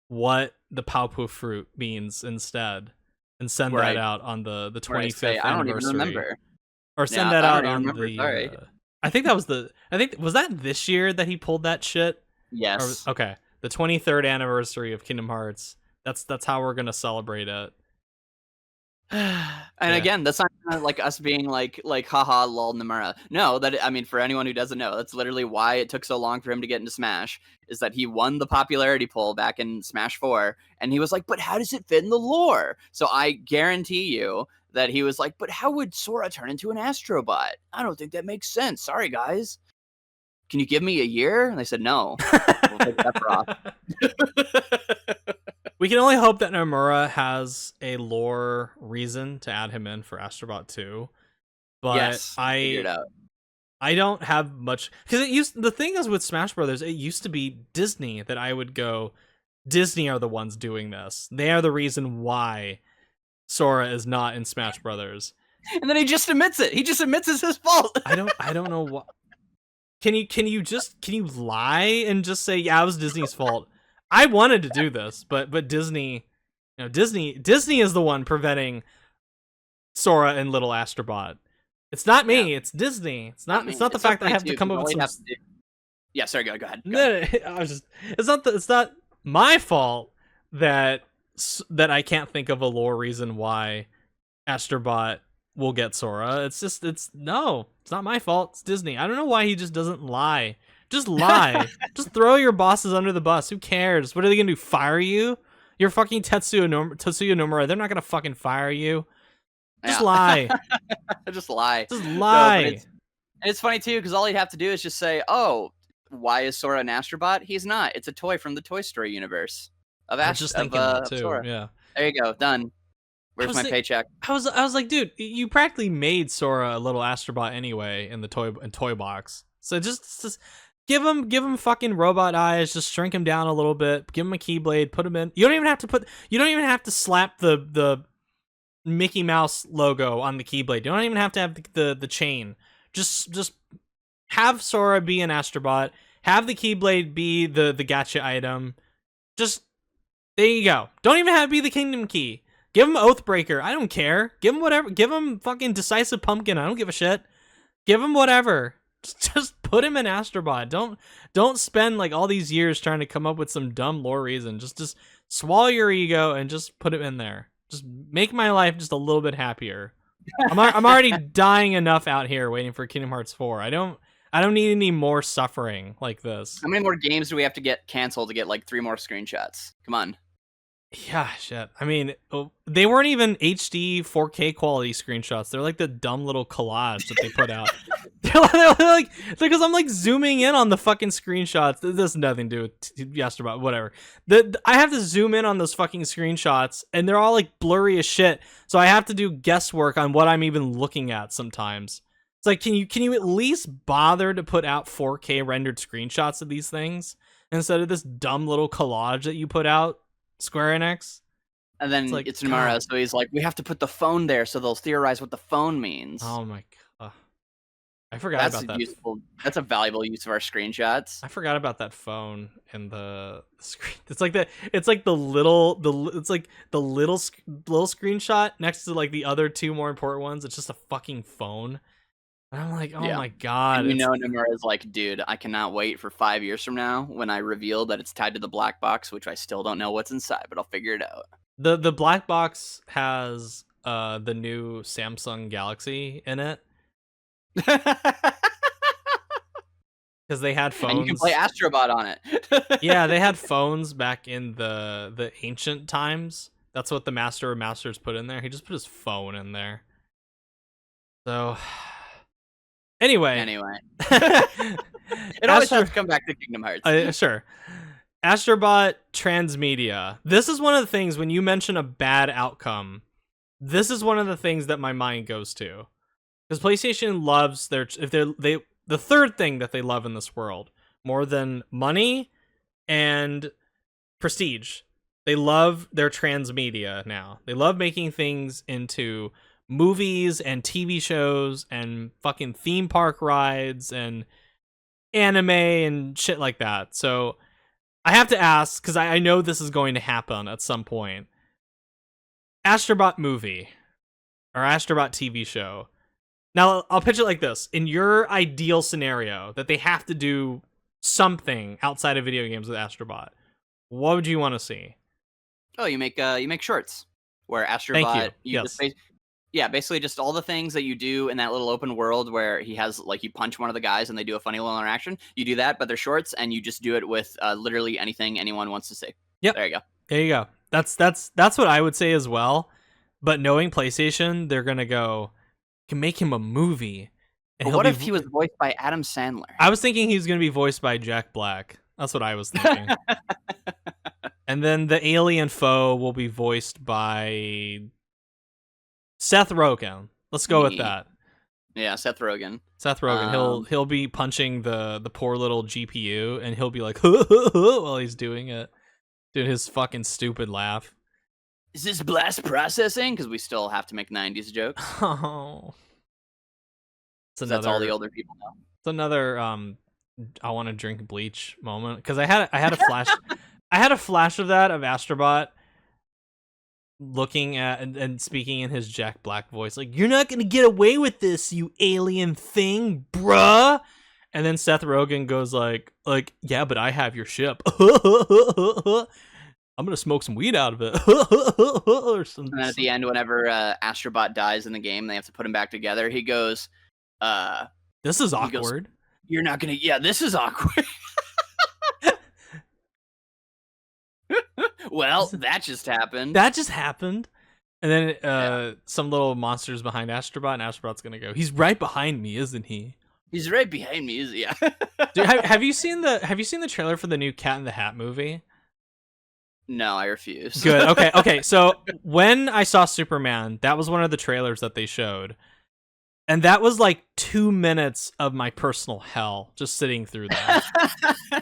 what the Paopu fruit means instead, and send that out on the 25th I don't even anniversary. remember. Or send that out on the. I think that was was that this year that he pulled that shit? Yes. Or, okay, the 23rd anniversary of Kingdom Hearts. That's how we're gonna celebrate it. And again, that's not like us being like haha lol Nomura. No, I mean, for anyone who doesn't know, that's literally why it took so long for him to get into Smash, is that he won the popularity poll back in Smash 4, and he was like, but how does it fit in the lore? So I guarantee you that he was like, but how would Sora turn into an Astro Bot? I don't think that makes sense. Sorry, guys. Can you give me a year? And they said, no. We'll take Pepper off. We can only hope that Nomura has a lore reason to add him in for Astro Bot 2. But yes, I don't have much, because the thing is with Smash Brothers, it used to be Disney that I would go, Disney are the ones doing this. They are the reason why Sora is not in Smash Brothers. And then he just admits it. He just admits it's his fault. I don't know what. Can you lie and just say, yeah, it was Disney's fault? I wanted to do this, but Disney, Disney is the one preventing Sora and Little Astrobot. It's not me. Yeah. It's Disney. It's not the fact that I have to come up with some. Yeah, sorry. Go ahead. No, I was just. It's not my fault that I can't think of a lore reason why Astrobot will get Sora. It's not my fault. It's Disney. I don't know why he just doesn't lie. Just lie. Just throw your bosses under the bus. Who cares? What are they gonna do? Fire you? You're fucking Tetsuya Nomura. They're not gonna fucking fire you. Just lie. Just lie. Just lie. No, it's funny too, because all he'd have to do is just say, "Oh, why is Sora an Astrobot? He's not. It's a toy from the Toy Story universe of Astrobot." Just thinking that too. Sora. Yeah. There you go. Done. Where's my paycheck? I was like, dude, you practically made Sora a little Astrobot anyway in the toy box. So just give him fucking robot eyes. Just shrink him down a little bit. Give him a Keyblade. Put him in. You don't even have to slap the Mickey Mouse logo on the Keyblade. You don't even have to have the chain. Just have Sora be an Astrobot. Have the Keyblade be the gacha item. Just there you go. Don't even have it be the Kingdom Key. Give him Oathbreaker. I don't care. Give him whatever. Give him fucking Decisive Pumpkin. I don't give a shit. Give him whatever. Just put him in Astrobot. Don't spend like all these years trying to come up with some dumb lore reason. Just swallow your ego and just put him in there. Just make my life just a little bit happier. I'm already dying enough out here waiting for Kingdom Hearts 4. I don't need any more suffering like this. How many more games do we have to get canceled to get like 3 more screenshots? Come on. Yeah, shit. I mean, they weren't even HD 4K quality screenshots. They're like the dumb little collage that they put out. Because I'm like zooming in on the fucking screenshots. This has nothing to do with Astrobot, whatever. I have to zoom in on those fucking screenshots, and they're all like blurry as shit. So I have to do guesswork on what I'm even looking at sometimes. It's like, can you at least bother to put out 4K rendered screenshots of these things instead of this dumb little collage that you put out, Square Enix? And then it's Nomura, so he's like, we have to put the phone there so they'll theorize what the phone means. Oh my god. I forgot about that. That's a valuable use of our screenshots. I forgot about that phone and the screen. It's like the little screenshot next to like the other 2 more important ones. It's just a fucking phone. And I'm like, oh my god. And Nomura is like, dude, I cannot wait for 5 years from now when I reveal that it's tied to the black box, which I still don't know what's inside, but I'll figure it out. The black box has the new Samsung Galaxy in it. Because they had phones. And you can play Astrobot on it. Yeah, they had phones back in the ancient times. That's what the Master of Masters put in there. He just put his phone in there. So Anyway. It always has to come back to Kingdom Hearts. Sure. Astrobot Transmedia. This is one of the things, when you mention a bad outcome, this is one of the things that my mind goes to. Because PlayStation loves the third thing that they love in this world more than money and prestige They love their transmedia now. They love making things into movies and TV shows and fucking theme park rides and anime and shit like that. So I have to ask, because I know this is going to happen at some point. Astro Bot movie or Astro Bot TV show. Now, I'll pitch it like this. In your ideal scenario that they have to do something outside of video games with Astro Bot, what would you want to see? Oh, you make shorts where Astro Thank Bot, you. just Yes. basically just all the things that you do in that little open world where he has, like, you punch one of the guys and they do a funny little interaction. You do that, but they're shorts, and you just do it with literally anything anyone wants to see. Yep. There you go. There you go. That's what I would say as well. But knowing PlayStation, they're gonna go, can make him a movie. And But what if he was voiced by Adam Sandler? I was thinking he was gonna be voiced by Jack Black. That's what I was thinking. And then the alien foe will be voiced by Seth Rogen. Let's go with that. Yeah, Seth Rogen. Seth Rogen. He'll be punching the poor little GPU, and he'll be like while he's doing it, doing his fucking stupid laugh. Is this blast processing? Because we still have to make 90s jokes. Oh, That's all the older people know. It's another I want to drink bleach moment, because I had a flash. I had a flash of that, of Astrobot looking at and speaking in his Jack Black voice, like, you're not gonna get away with this, you alien thing, bruh. And then Seth Rogen goes like, yeah, but I have your ship. I'm gonna smoke some weed out of it. Or and then at the end, whenever Astrobot dies in the game, they have to put him back together. He goes, this is awkward. Goes, you're not gonna, yeah, this is awkward. Well, that just happened. And then some little monsters behind Astrobot, and Astrobot's gonna go, he's right behind me, isn't he? He's right behind me, yeah. Dude, have you seen the trailer for the new Cat in the Hat movie? No, I refuse. Good. Okay. So when I saw Superman, that was one of the trailers that they showed. And that was like 2 minutes of my personal hell, just sitting through that.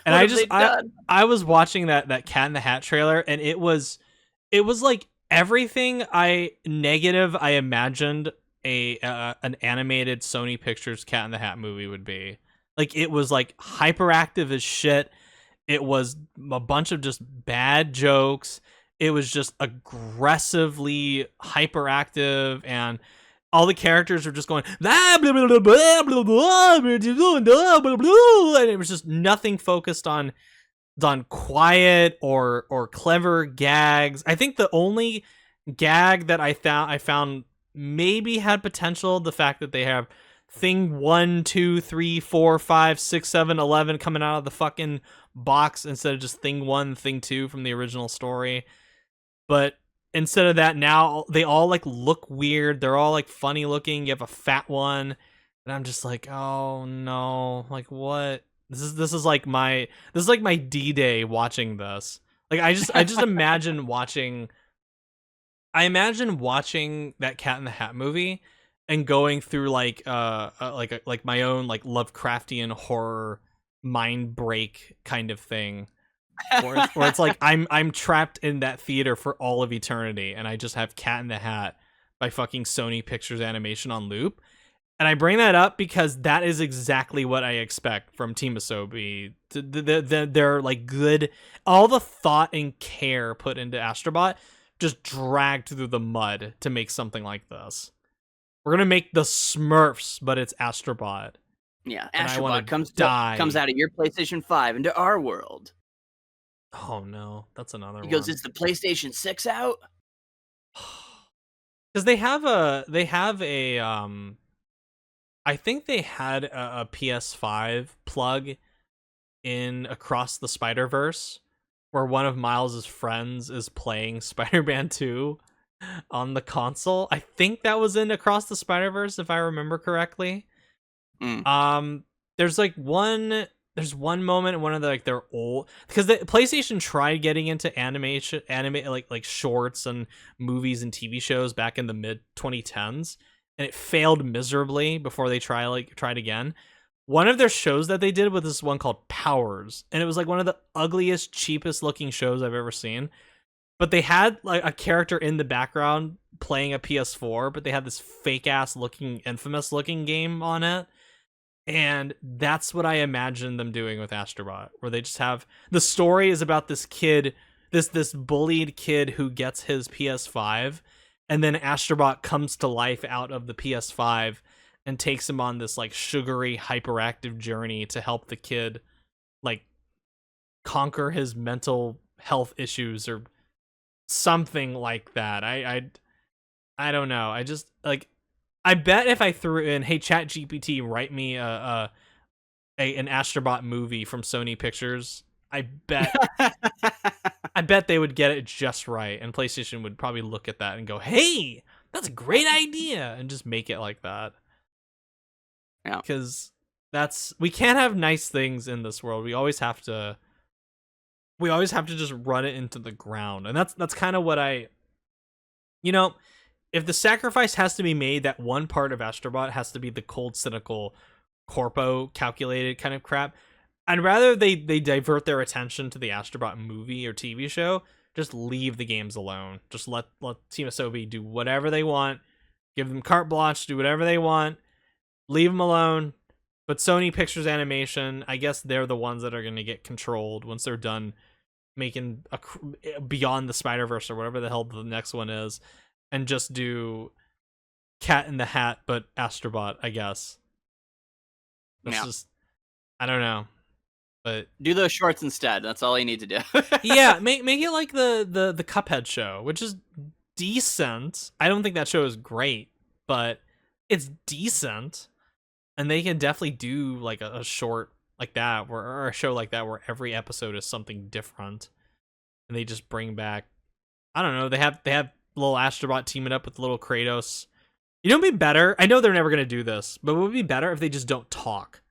And I was watching that Cat in the Hat trailer, and it was like everything I imagined an animated Sony Pictures Cat in the Hat movie would be. Like, it was like hyperactive as shit. It was a bunch of just bad jokes. It was just aggressively hyperactive, and all the characters were just going blah, blah, blah, blah, blah, blah, blah, blah, blah, blah, and it was just nothing focused on quiet or clever gags. I think the only gag that I found maybe had potential, the fact that they have thing 1, 2, 3, 4, 5, 6, 7, 11 coming out of the fucking box instead of just thing 1, thing 2 from the original story. But instead of that, now they all like look weird. They're all like funny looking. You have a fat one, and I'm just like, oh no, like what? This is like my D-Day watching this. Like I just imagine watching. I imagine watching that Cat in the Hat movie and going through like my own like Lovecraftian horror mind break kind of thing. Where it's like I'm trapped in that theater for all of eternity, and I just have Cat in the Hat by fucking Sony Pictures Animation on loop. And I bring that up because that is exactly what I expect from Team Asobi. They're like good, all the thought and care put into Astrobot just dragged through the mud to make something like this. We're gonna make the Smurfs, but it's Astrobot. Yeah, Astrobot comes out of your PlayStation 5 into our world. Oh no, that's another one. He goes, is the PlayStation 6 out? Because they have a I think they had a PS5 plug in Across the Spider-Verse where one of Miles' friends is playing Spider-Man 2 on the console. I think that was in Across the Spider-Verse, if I remember correctly. There's one moment in one of their old, because the PlayStation tried getting into anime like shorts and movies and TV shows back in the mid 2010s, and it failed miserably before they tried again. One of their shows that they did was this one called Powers, and it was like one of the ugliest, cheapest looking shows I've ever seen. but they had like a character in the background playing a PS4, but they had this fake ass looking, infamous looking game on it. And that's what I imagine them doing with Astro Bot, where they just have the story is about this kid, this bullied kid who gets his PS5, and then Astro Bot comes to life out of the PS5 and takes him on this like sugary, hyperactive journey to help the kid like conquer his mental health issues or something like that. I don't know. I just like I bet if I threw in, hey, Chat GPT, write me an Astro Bot movie from Sony Pictures, I bet they would get it just right, and PlayStation would probably look at that and go, hey, that's a great idea, and just make it like that. Yeah. Because we can't have nice things in this world. We always have to just run it into the ground. And that's kind of what if the sacrifice has to be made, that one part of Astro Bot has to be the cold, cynical, corpo calculated kind of crap. I'd rather they divert their attention to the Astro Bot movie or TV show. Just leave the games alone. Just let Team Asobi do whatever they want. Give them carte blanche, do whatever they want. Leave them alone. But Sony Pictures Animation, I guess they're the ones that are going to get controlled once they're done making Beyond the Spider-Verse or whatever the hell the next one is. And just do Cat in the Hat, but Astro Bot, I guess. That's just, I don't know, but do those shorts instead. That's all you need to do. Yeah, make it like the Cuphead show, which is decent. I don't think that show is great, but it's decent, and they can definitely do like a short like that, or a show like that where every episode is something different, and they just bring back. I don't know. They have little Astro Bot teaming up with little Kratos. You know, it'd be better. I know they're never gonna do this, but it would be better if they just don't talk.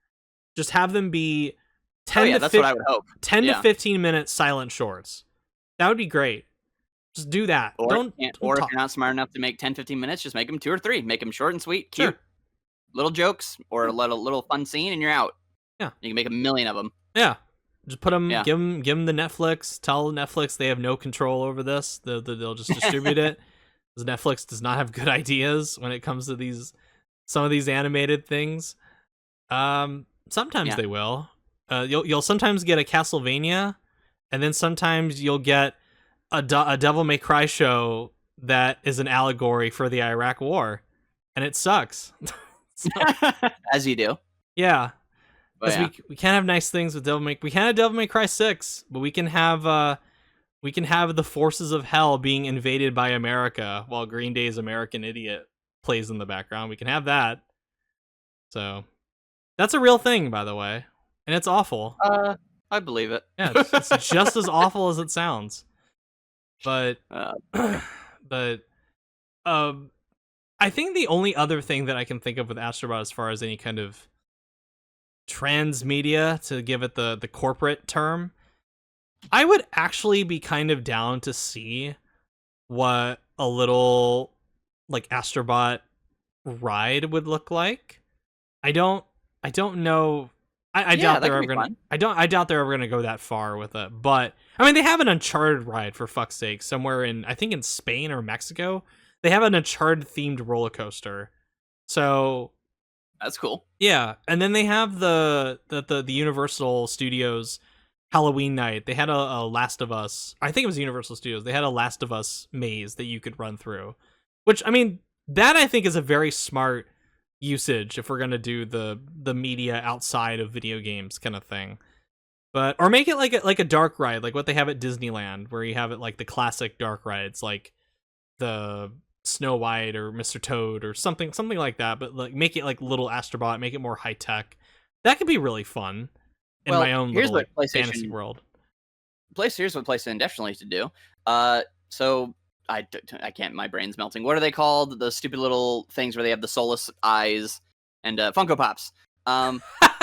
Just have them be 10 that's what I would hope. 10 to 15 minute silent shorts. That would be great. Just do that. Or, don't if talk. you're not smart enough to make 10, 15 minutes, just make them 2 or 3. Make them short and sweet, cute. Sure. Little jokes or a little fun scene, and you're out. Yeah. You can make 1,000,000 of them. Yeah. Just put them, give them the Netflix. Tell Netflix they have no control over this. They'll just distribute it. Because Netflix does not have good ideas when it comes to some of these animated things. Sometimes they will. You'll sometimes get a Castlevania, and then sometimes you'll get a Devil May Cry show that is an allegory for the Iraq War, and it sucks. As you do. Yeah. Because we can't have nice things with Devil May. We can't have Devil May Cry 6, but we can have the forces of hell being invaded by America while Green Day's American Idiot plays in the background. We can have that. So that's a real thing, by the way, and it's awful. I believe it. Yeah, it's just as awful as it sounds. But I think the only other thing that I can think of with Astro Bot as far as any kind of transmedia, to give it the corporate term, I would actually be kind of down to see what a little like Astro Bot ride would look like. I don't know. I doubt they're ever gonna. I doubt they're ever gonna go that far with it. But I mean, they have an Uncharted ride, for fuck's sake, somewhere I think in Spain or Mexico. They have an Uncharted themed roller coaster. So that's cool. Yeah, and then they have the Universal Studios Halloween night. They had a Last of Us. I think it was Universal Studios. They had a Last of Us maze that you could run through. Which, I mean, that I think is a very smart usage if we're gonna do the media outside of video games kind of thing. But or make it like a dark ride, like what they have at Disneyland, where you have it like the classic dark rides, like the Snow White or Mr. Toad or something like that. But like make it like little Astro Bot, make it more high tech. That could be really fun in my own little like, fantasy world. Here's what PlayStation definitely should do. So I can't. My brain's melting. What are they called? The stupid little things where they have the soulless eyes and Funko Pops.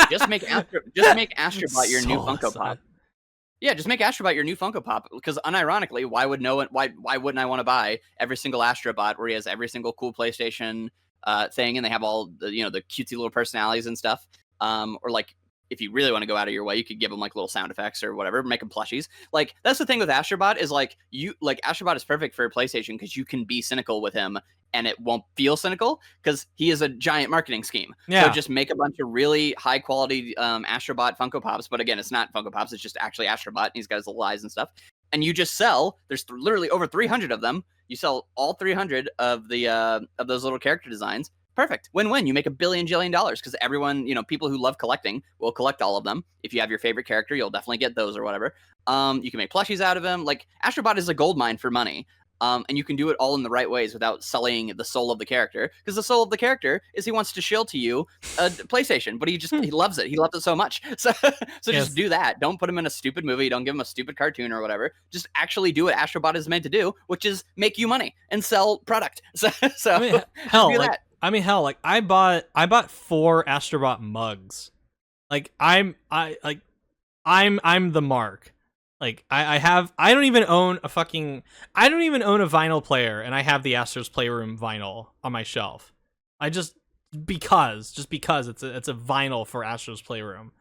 Just make Astro Bot your new Funko Pop. Yeah, just make Astro Bot your new Funko Pop. Because unironically, why wouldn't I want to buy every single Astro Bot where he has every single cool PlayStation thing, and they have all the the cutesy little personalities and stuff. Or like if you really want to go out of your way, you could give them like little sound effects or whatever, make them plushies. Like that's the thing with Astrobot is like Astrobot is perfect for PlayStation because you can be cynical with him and it won't feel cynical because he is a giant marketing scheme. Yeah. So just make a bunch of really high quality Astrobot Funko Pops, but again, it's not Funko Pops, it's just actually Astrobot. And he's got his little eyes and stuff. And you just sell. There's literally over 300 of them. You sell all 300 of those little character designs. Perfect. Win-win. You make $1 billion because everyone, people who love collecting will collect all of them. If you have your favorite character, you'll definitely get those or whatever. You can make plushies out of them. Like Astrobot is a gold mine for money. And you can do it all in the right ways without selling the soul of the character. Because the soul of the character is he wants to shill to you a PlayStation, but he loves it. He loves it so much. So just do that. Don't put him in a stupid movie. Don't give him a stupid cartoon or whatever. Just actually do what Astrobot is meant to do, which is make you money and sell product. So I mean, hell, like I bought 4 Astrobot mugs. Like I'm the mark. Like I don't even own a vinyl player, and I have the Astro's Playroom vinyl on my shelf. Just because it's a vinyl for Astro's Playroom.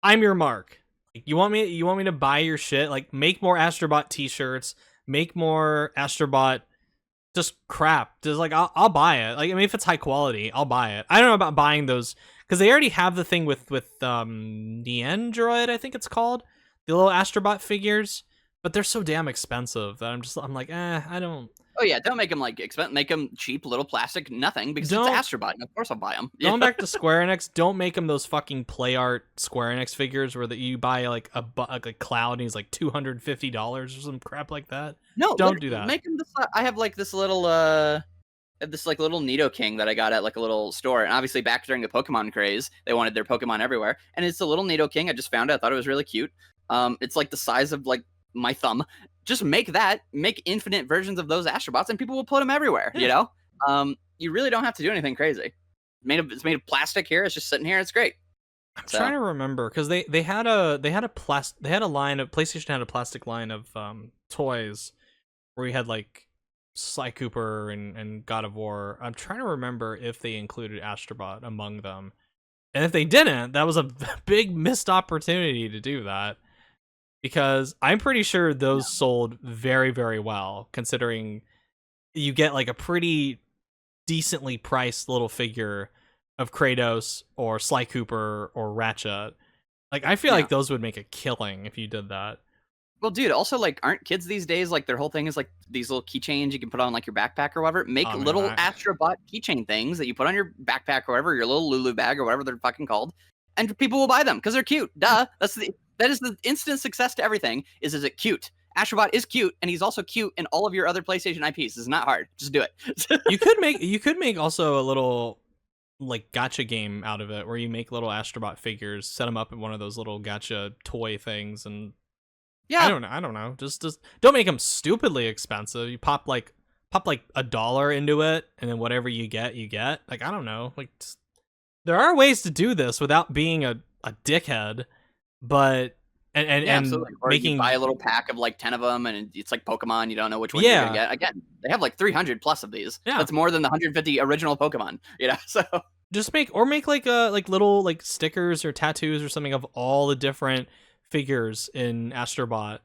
I'm your mark. Like, you want me to buy your shit? Like, make more Astrobot t-shirts, make more Astrobot just crap. Just like I'll buy it. Like, I mean, if it's high quality, I'll buy it. I don't know about buying those because they already have the thing with the Android, I think it's called. The little Astrobot figures, but they're so damn expensive that I'm like, I don't. Oh yeah, don't make them like expensive. Make them cheap, little plastic, nothing because it's Astrobot. And of course, I'll buy them. Going back to Square Enix, don't make them those fucking play art Square Enix figures where that you buy like a Cloud and he's like $250 or some crap like that. No, don't do that. Make them this. I have like this little little Nido King that I got at like a little store, and obviously back during the Pokemon craze, they wanted their Pokemon everywhere, and it's a little Nido King. I just found it. I thought it was really cute. It's like the size of like my thumb. Just make infinite versions of those Astrobots, and people will put them everywhere. Yeah. You really don't have to do anything crazy. It's made of plastic here. It's just sitting here. It's great. I'm trying to remember because they had a line of PlayStation had a plastic line of toys where we had like Sly Cooper and God of War. I'm trying to remember if they included Astrobot among them, and if they didn't, that was a big missed opportunity to do that. Because I'm pretty sure those sold very, very well, considering you get like a pretty decently priced little figure of Kratos or Sly Cooper or Ratchet. Like, I feel like those would make a killing if you did that. Well, dude, also, like, aren't kids these days, like, their whole thing is, like, these little keychains you can put on, like, your backpack or whatever? Make little Astrobot keychain things that you put on your backpack or whatever, your little Lulu bag or whatever they're fucking called, and people will buy them because they're cute. Duh. That is the instant success to everything. Is it cute? Astrobot is cute, and he's also cute in all of your other PlayStation IPs. It's not hard. Just do it. You could make also a little like gacha game out of it, where you make little Astrobot figures, set them up in one of those little gacha toy things, and I don't know. Just don't make them stupidly expensive. You pop like $1 into it, and then whatever you get. Like, I don't know. Like, there are ways to do this without being a dickhead. But and or making you buy a little pack of like 10 of them, and it's like Pokemon. You don't know which one you're gonna get. Again, they have like 300 plus of these. Yeah, that's more than the 150 original Pokemon. So just make like little like stickers or tattoos or something of all the different figures in Astrobot.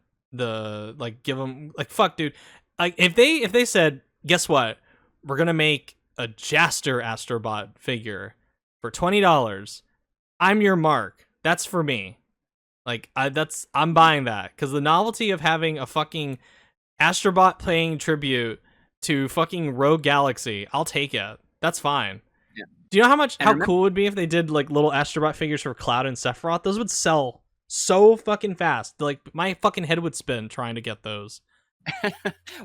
Give them like fuck, dude. Like if they said, guess what, we're gonna make a Jaster Astrobot figure for $20. I'm your mark. That's for me. Like, I'm buying that because the novelty of having a fucking Astrobot paying tribute to fucking Rogue Galaxy, I'll take it. That's fine. Yeah. Do you know how cool it would be if they did like little Astrobot figures for Cloud and Sephiroth? Those would sell so fucking fast. Like, my fucking head would spin trying to get those.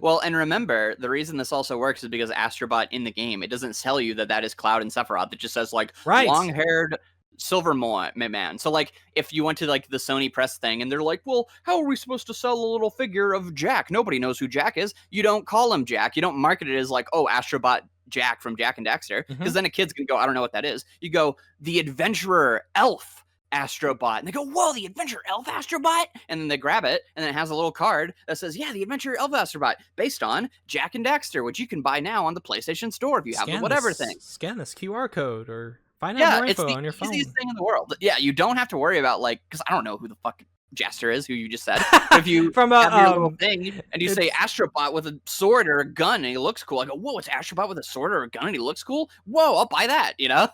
Well, and remember, the reason this also works is because Astrobot in the game, it doesn't tell you that is Cloud and Sephiroth. It just says like long-haired Silver Man. So like if you went to like the Sony press thing and they're like, well, how are we supposed to sell a little figure of Jack? Nobody knows who Jack is. You don't call him Jack. You don't market it as like, oh, Astrobot Jack from Jack and Daxter, because then a kid's gonna go, I don't know what that is. You go, the adventurer elf Astrobot, and they go, whoa, the adventurer elf Astrobot, and then they grab it, and then it has a little card that says, yeah, the adventurer elf Astrobot, based on Jack and Daxter, which you can buy now on the PlayStation Store if you have the whatever thing. Scan this QR code or Find out Yeah, more it's info the on your easiest phone. thing in the world. Yeah, you don't have to worry about like, because I don't know who the fuck Jaster is, who you just said. But if you From have your little thing and you say it's Astro Bot with a sword or a gun and he looks cool, I go, whoa, it's Astro Bot with a sword or a gun and he looks cool. Whoa, I'll buy that. You know?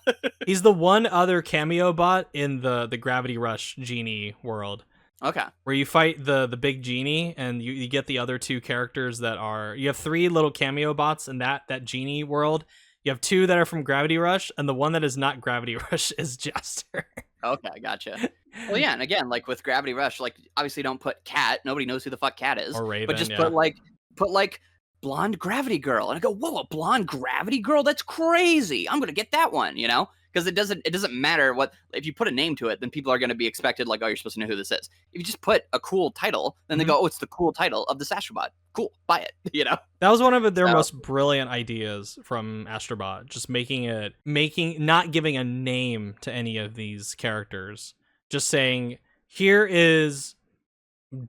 he's the one other cameo bot in the Gravity Rush genie world. Okay. Where you fight the big genie and you get the other two characters that are, you have 3 little cameo bots in that genie world. You have 2 that are from Gravity Rush, and the one that is not Gravity Rush is Jaster. Okay, gotcha. Well, yeah, and again, like with Gravity Rush, like obviously don't put Cat. Nobody knows who the fuck Cat is. Or Raven, but just yeah. put like blonde Gravity Girl, and I go, whoa, a blonde Gravity Girl? That's crazy. I'm gonna get that one, you know? Because it doesn't matter what, if you put a name to it, then people are gonna be expected like, oh, you're supposed to know who this is. If you just put a cool title, then they go, oh, it's the cool title of the Astro Bot. Cool, buy it. You know? That was one of their most brilliant ideas from Astro Bot, just not giving a name to any of these characters. Just saying, here is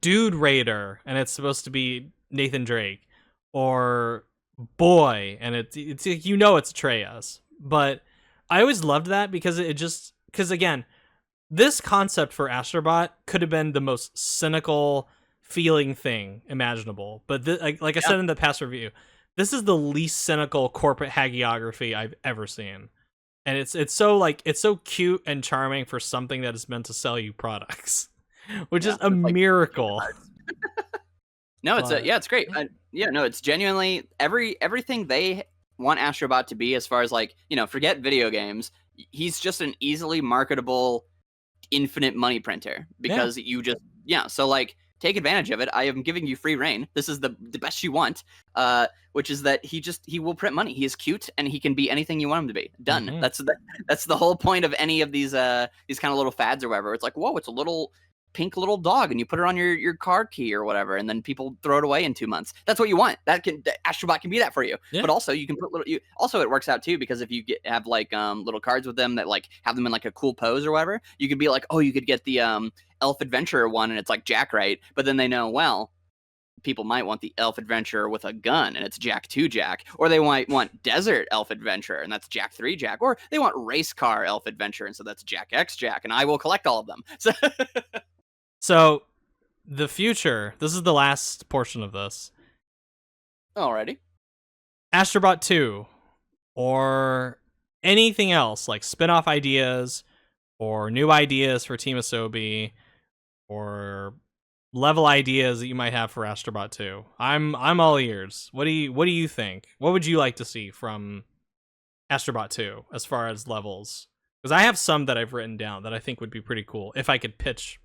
Dude Raider, and it's supposed to be Nathan Drake, or Boy, and it's you know it's Atreus. But I always loved that because because again, this concept for Astro Bot could have been the most cynical feeling thing imaginable. But like I said in the past review, this is the least cynical corporate hagiography I've ever seen. And it's so cute and charming for something that is meant to sell you products, which is a miracle. No, it's great. No, it's genuinely everything they want Astro Bot to be, as far as like, you know, forget video games. He's just an easily marketable, infinite money printer because you just so like take advantage of it. I am giving you free reign. This is the best you want, which is that he will print money. He is cute and he can be anything you want him to be. Done. Mm-hmm. That's the whole point of any of these kind of little fads or whatever. It's like, whoa, it's a little pink little dog and you put it on your car key or whatever, and then people throw it away in 2 months. That's what you want. Astro Bot can be that for you. But also you can put also it works out too, because if you have like little cards with them that like have them in like a cool pose or whatever, you could be like, oh, you could get the Elf Adventurer one and it's like Jack, right? But then they know, well, people might want the Elf Adventurer with a gun and it's Jack 2 Jack, or they might want Desert Elf Adventurer and that's Jack 3 Jack, or they want Race Car Elf Adventurer and so that's Jack X Jack, and I will collect all of them. So the future, this is the last portion of this. Alrighty. Astro Bot 2 or anything else like spin-off ideas or new ideas for Team Asobi or level ideas that you might have for Astro Bot 2. I'm all ears. What do you think? What would you like to see from Astro Bot 2 as far as levels? Because I have some that I've written down that I think would be pretty cool if I could pitch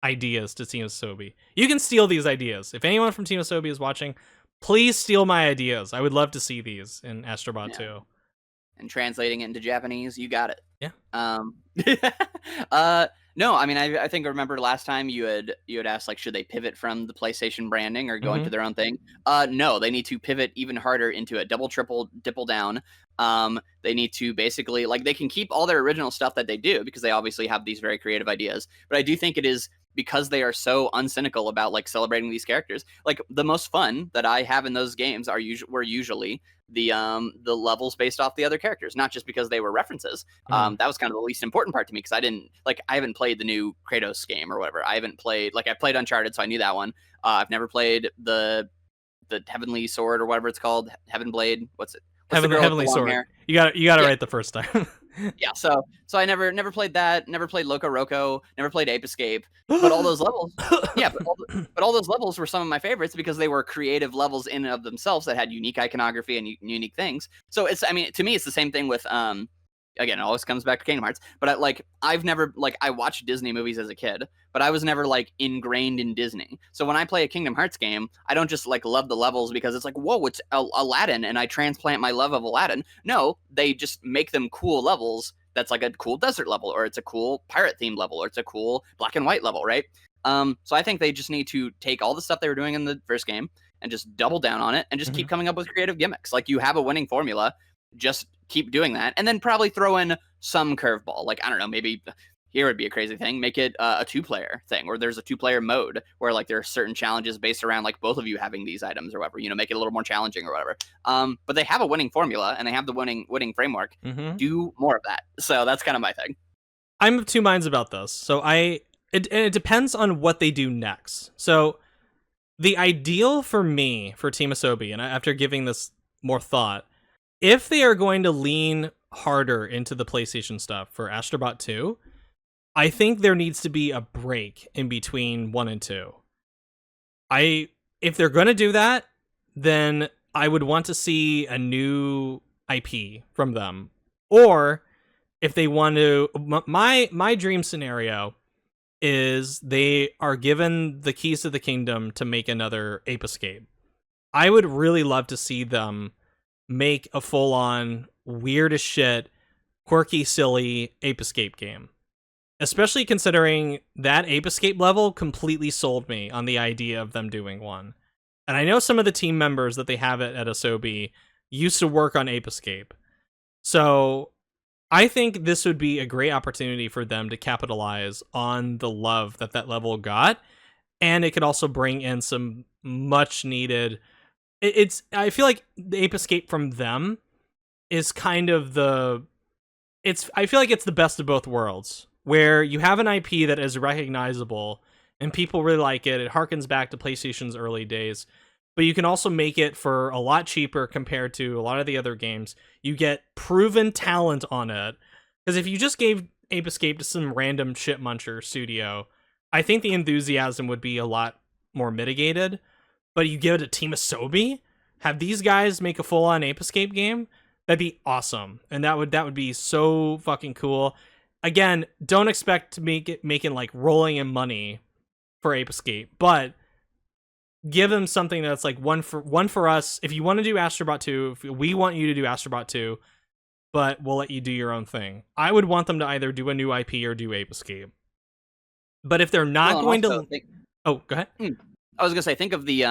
ideas to Team Asobi. You can steal these ideas. If anyone from Team Asobi is watching, please steal my ideas. I would love to see these in Astro Bot 2. And translating it into Japanese, you got it. Yeah. No, I mean, I think I remember last time you had asked like, should they pivot from the PlayStation branding or go into their own thing? No, they need to pivot even harder into it. Double, triple, dipple down. They need to basically, like, they can keep all their original stuff that they do because they obviously have these very creative ideas. But I do think it is because they are so uncynical about like celebrating these characters. Like the most fun that I have in those games were usually the levels based off the other characters, not just because they were references. That was kind of the least important part to me because I haven't played the new Kratos game or whatever. I played Uncharted, so I knew that one. I've never played the Heavenly Sword or whatever it's called, Heaven Blade. What's Heavenly Sword. Hair? You got it right the first time. Yeah, so I never played that, never played Loco Roco, never played Ape Escape, but all those levels, but all those levels were some of my favorites because they were creative levels in and of themselves that had unique iconography and unique things. So to me, it's the same thing with again, it always comes back to Kingdom Hearts, but I've never, I watched Disney movies as a kid, but I was never ingrained in Disney. So when I play a Kingdom Hearts game, I don't just love the levels because it's whoa, it's Aladdin and I transplant my love of Aladdin. No, they just make them cool levels. That's like a cool desert level, or it's a cool pirate themed level, or it's a cool black and white level, right? So I think they just need to take all the stuff they were doing in the first game and just double down on it and just keep coming up with creative gimmicks. Like, you have a winning formula, just keep doing that, and then probably throw in some curveball. I don't know, maybe here would be a crazy thing. Make it a 2-player thing, or there's a 2-player mode where like there are certain challenges based around like both of you having these items or whatever. Make it a little more challenging or whatever. But they have a winning formula and they have the winning framework. Mm-hmm. Do more of that. So that's kind of my thing. I'm of two minds about this. So it depends on what they do next. So the ideal for me for Team Asobi, and after giving this more thought, if they are going to lean harder into the PlayStation stuff for Astro Bot 2, I think there needs to be a break in between 1 and 2. If they're going to do that, then I would want to see a new IP from them. Or if they want to, my dream scenario is they are given the keys to the kingdom to make another Ape Escape. I would really love to see them make a full-on weird as shit, quirky, silly Ape Escape game. Especially considering that Ape Escape level completely sold me on the idea of them doing one. And I know some of the team members that they have at Asobi used to work on Ape Escape. So I think this would be a great opportunity for them to capitalize on the love that level got. And it could also bring in some much needed... I feel like the Ape Escape from them is kind of I feel like it's the best of both worlds, where you have an IP that is recognizable and people really like it. It harkens back to PlayStation's early days, but you can also make it for a lot cheaper compared to a lot of the other games. You get proven talent on it, because if you just gave Ape Escape to some random shit muncher studio, I think the enthusiasm would be a lot more mitigated. But you give it to Team Asobi, have these guys make a full-on Ape Escape game, that'd be awesome. And that would be so fucking cool. Again, don't expect to making like rolling in money for Ape Escape, but give them something that's like one for us. If you want to do Astro Bot 2, if we want you to do Astro Bot 2, but we'll let you do your own thing. I would want them to either do a new IP or do Ape Escape. But if they're not going to... Oh, go ahead. I was gonna say, think of the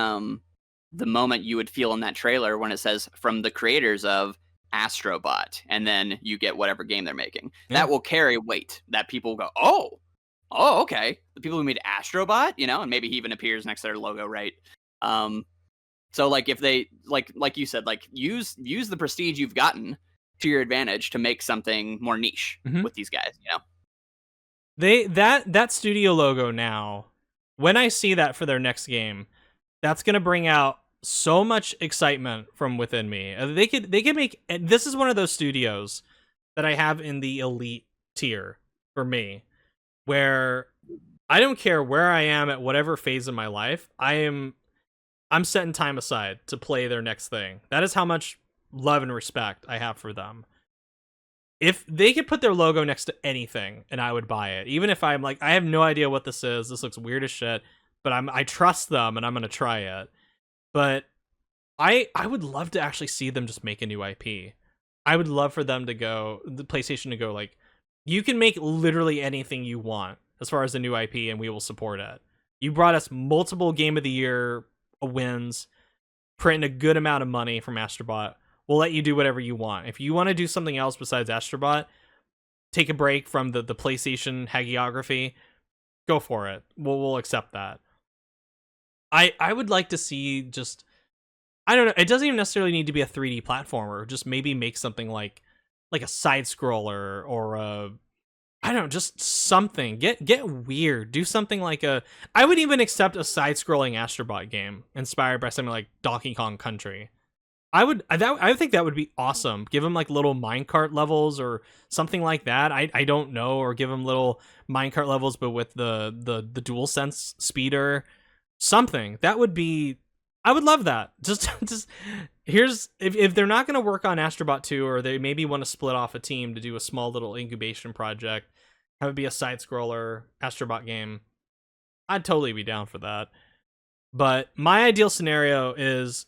moment you would feel in that trailer when it says from the creators of Astro Bot, and then you get whatever game they're making. Yeah. That will carry weight. That people go, oh, okay. The people who made Astro Bot, and maybe he even appears next to their logo, right? So like if they like you said, like use the prestige you've gotten to your advantage to make something more niche with these guys. That studio logo now. When I see that for their next game, that's going to bring out so much excitement from within me. They could make... This is one of those studios that I have in the elite tier for me, where I don't care where I am at whatever phase of my life, I'm setting time aside to play their next thing. That is how much love and respect I have for them. If they could put their logo next to anything and I would buy it, even if I'm like, I have no idea what this is, this looks weird as shit, but I trust them and I'm going to try it. But I would love to actually see them just make a new IP. I would love for them to go, the PlayStation to go like, you can make literally anything you want as far as a new IP and we will support it. You brought us multiple Game of the Year wins, printing a good amount of money from Astro Bot. We'll let you do whatever you want. If you want to do something else besides Astro Bot, take a break from the PlayStation hagiography, go for it. We'll accept that. I would like to see just... I don't know, it doesn't even necessarily need to be a 3D platformer. Just maybe make something like a side-scroller or a... I don't know, just something. Get weird. Do something like a... I would even accept a side-scrolling Astro Bot game inspired by something like Donkey Kong Country. I think that would be awesome. Give them like little minecart levels or something like that. I don't know, or give them little minecart levels but with the DualSense speeder. Something. That would be... I would love that. Just here's... If they're not going to work on Astro Bot 2, or they maybe want to split off a team to do a small little incubation project, have it be a side-scroller Astro Bot game, I'd totally be down for that. But my ideal scenario is...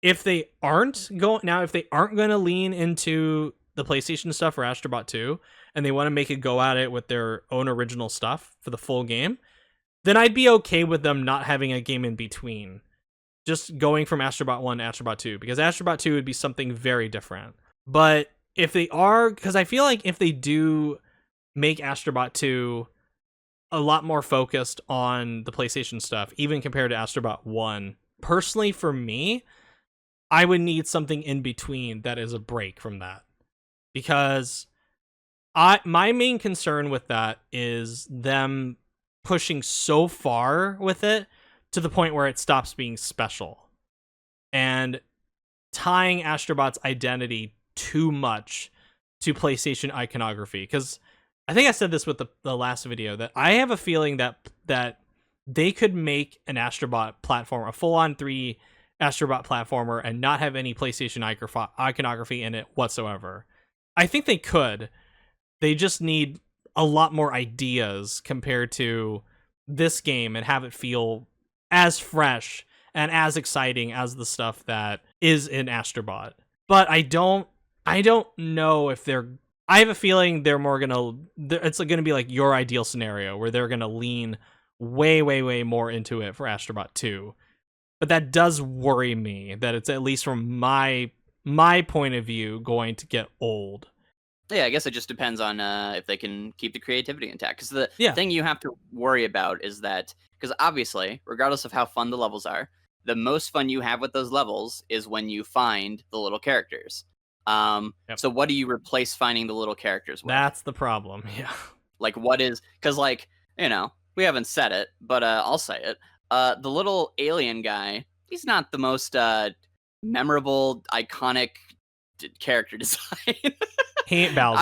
If they aren't going to lean into the PlayStation stuff for Astro Bot 2, and they want to make a go at it with their own original stuff for the full game, then I'd be okay with them not having a game in between. Just going from Astro Bot 1 to Astro Bot 2, because Astro Bot 2 would be something very different. But if they are, because I feel like if they do make Astro Bot 2 a lot more focused on the PlayStation stuff, even compared to Astro Bot 1. Personally, for me, I would need something in between that is a break from that. Because my main concern with that is them pushing so far with it to the point where it stops being special. And tying Astro Bot's identity too much to PlayStation iconography. Because I think I said this with the last video, that I have a feeling that they could make an Astro Bot platform, a full-on 3 Astro Bot platformer, and not have any PlayStation iconography in it whatsoever. I think they could. They just need a lot more ideas compared to this game and have it feel as fresh and as exciting as the stuff that is in Astro Bot. But I don't know if they're... I have a feeling they're more it's gonna be like your ideal scenario where they're gonna lean way, way, way more into it for Astro Bot 2. But that does worry me that it's, at least from my point of view, going to get old. Yeah, I guess it just depends on if they can keep the creativity intact. Because the Yeah. thing you have to worry about is that, because obviously, regardless of how fun the levels are, the most fun you have with those levels is when you find the little characters. Yep. So what do you replace finding the little characters with? That's the problem. Yeah. Like, what is... Because, like, you know, we haven't said it, but I'll say it. The little alien guy, he's not the most memorable, iconic character design. He ain't Bowser,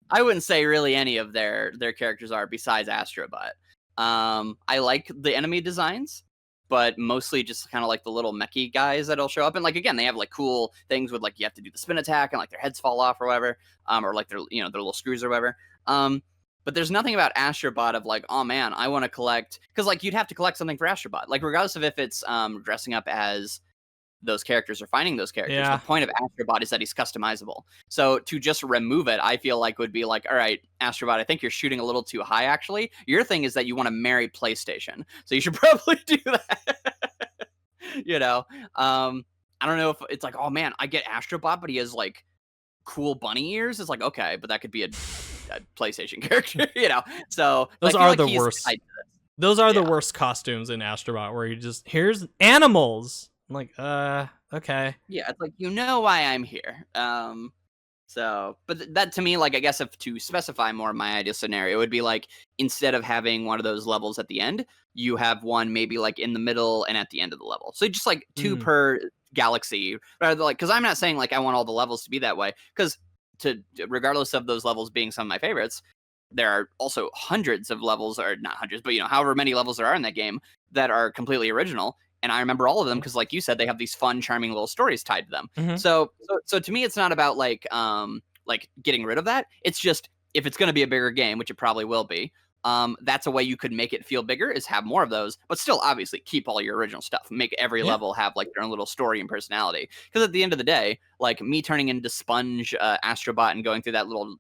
I wouldn't say really any of their characters are, besides Astro Bot. I like the enemy designs, but mostly just kind of like the little mechy guys that'll show up. And like, again, they have like cool things with like, you have to do the spin attack and like their heads fall off or whatever. Or like their, you know, their little screws or whatever. But there's nothing about Astro Bot of like, oh man, I want to collect, because like you'd have to collect something for Astro Bot. Like regardless of if it's dressing up as those characters or finding those characters, Yeah. the point of Astro Bot is that he's customizable. So to just remove it, I feel like would be like, all right, Astro Bot, I think you're shooting a little too high actually. Your thing is that you want to marry PlayStation. So you should probably do that. You know? I don't know if it's like, oh man, I get Astro Bot, but he has like cool bunny ears. It's like, okay, but that could be a PlayStation character, you know? So those are like the worst. Those are the worst costumes in Astro Bot, where you just, here's animals. I'm like, okay. Yeah, it's like, you know why I'm here. So, but that to me, like, I guess if to specify more of my ideal scenario, it would be like, instead of having one of those levels at the end, you have one maybe like in the middle and at the end of the level. So just like 2 per galaxy, rather than like, because I'm not saying like I want all the levels to be that way, because regardless of those levels being some of my favorites, there are also hundreds of levels, or not hundreds, but you know, however many levels there are in that game that are completely original. And I remember all of them because, like you said, they have these fun, charming little stories tied to them. Mm-hmm. So to me, it's not about like getting rid of that. It's just, if it's going to be a bigger game, which it probably will be, that's a way you could make it feel bigger, is have more of those, but still obviously keep all your original stuff. Make every level have like their own little story and personality. Because at the end of the day, like me turning into Sponge Astro Bot and going through that little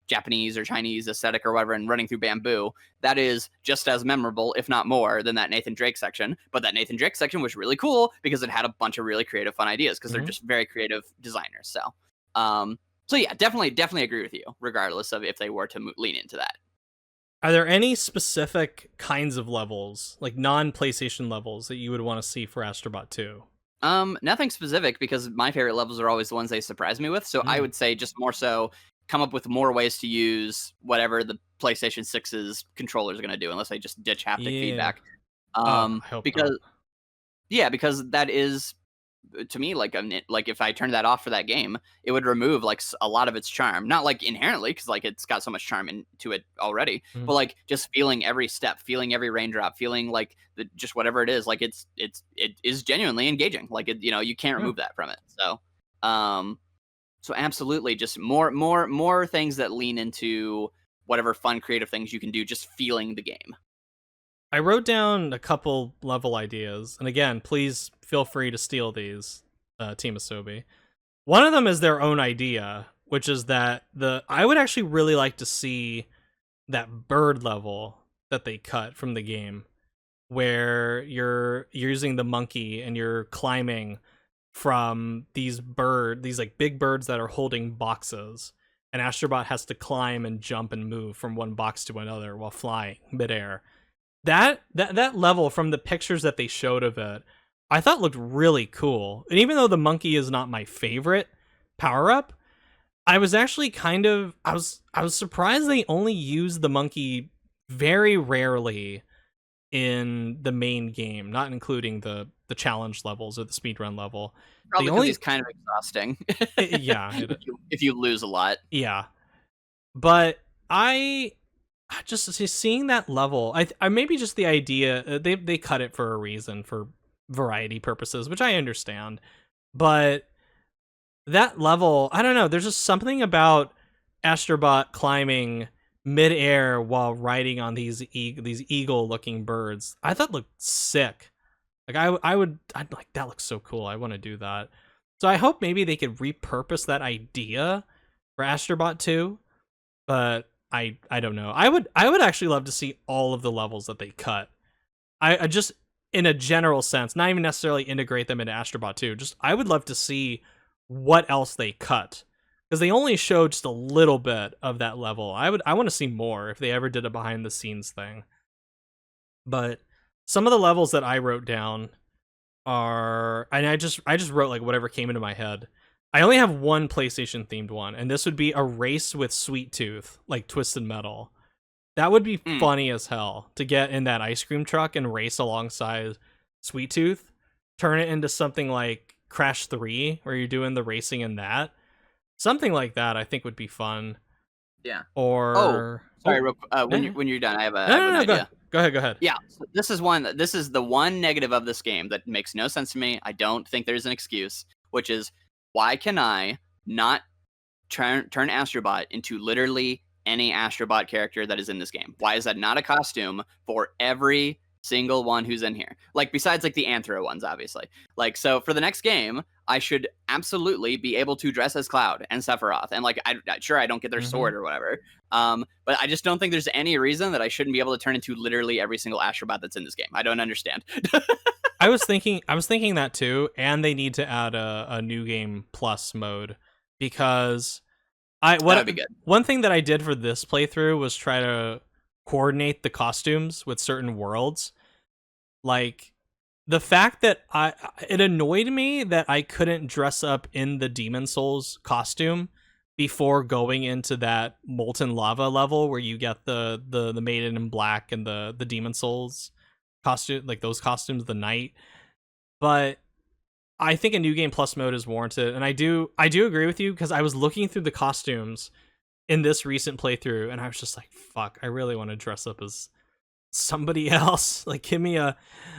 Japanese or Chinese aesthetic or whatever and running through bamboo, that is just as memorable, if not more, than that Nathan Drake section. But that Nathan Drake section was really cool because it had a bunch of really creative, fun ideas, because they're just very creative designers. So yeah, definitely agree with you, regardless of if they were to lean into that. Are there any specific kinds of levels, like non-PlayStation levels, that you would want to see for Astro Bot 2? Nothing specific, because my favorite levels are always the ones they surprise me with. So I would say just more so come up with more ways to use whatever the PlayStation 6's controller is going to do, unless they just ditch haptic feedback. I hope because not. Yeah, because that is, to me, like if I turned that off for that game, it would remove like a lot of its charm. Not like inherently, because like it's got so much charm into it already, but like just feeling every step, feeling every raindrop, feeling like just whatever it is, like it is genuinely engaging. Like it, you know, you can't remove that from it. So absolutely, just more things that lean into whatever fun, creative things you can do, just feeling the game. I wrote down a couple level ideas, and again, please feel free to steal these, Team Asobi. One of them is their own idea, which is that I would actually really like to see that bird level that they cut from the game, where you're using the monkey and you're climbing from these like big birds that are holding boxes, and Astrobot has to climb and jump and move from one box to another while flying midair. That level, from the pictures that they showed of it, I thought looked really cool. And even though the monkey is not my favorite power up, I was actually I was surprised they only used the monkey very rarely in the main game, not including the challenge levels or the speedrun level. Probably because he's kind of exhausting. Yeah, if you lose a lot. Yeah, but I just seeing that level, I maybe just the idea they cut it for a reason, for variety purposes, which I understand, but that level, I don't know, there's just something about Astrobot climbing midair while riding on these eagle looking birds I thought looked sick. Like I'd like, that looks so cool, I want to do that. So I hope maybe they could repurpose that idea for Astrobot 2, but I don't know. I would actually love to see all of the levels that they cut. I just, in a general sense, not even necessarily integrate them into Astrobot 2. Just, I would love to see what else they cut, because they only showed just a little bit of that level. I want to see more if they ever did a behind the scenes thing. But some of the levels that I wrote down are, and I just wrote like whatever came into my head. I only have one PlayStation themed one, and this would be a race with Sweet Tooth, like Twisted Metal. That would be funny as hell, to get in that ice cream truck and race alongside Sweet Tooth. Turn it into something like Crash 3, where you're doing the racing in that. Something like that, I think, would be fun. Yeah. Or sorry, when you're done, I have an idea. Go ahead. Yeah, so this is the one negative of this game that makes no sense to me. I don't think there's an excuse, which is, why can I not turn Astrobot into literally any Astrobot character that is in this game? Why is that not a costume for every single one who's in here? Like, besides like the Anthro ones, obviously. Like, so for the next game, I should absolutely be able to dress as Cloud and Sephiroth, and like, I don't get their sword or whatever. But I just don't think there's any reason that I shouldn't be able to turn into literally every single Astrobot that's in this game. I don't understand. I was thinking that too, and they need to add a new game plus mode, because that'd be good. One thing that I did for this playthrough was try to coordinate the costumes with certain worlds. Like, the fact that it annoyed me that I couldn't dress up in the Demon Souls costume before going into that Molten Lava level where you get the Maiden in Black and the Demon Souls costume, like those costumes, the knight. But I think a new game plus mode is warranted, and I do agree with you, because I was looking through the costumes in this recent playthrough and I was just like, fuck, I really want to dress up as somebody else. Like, give me I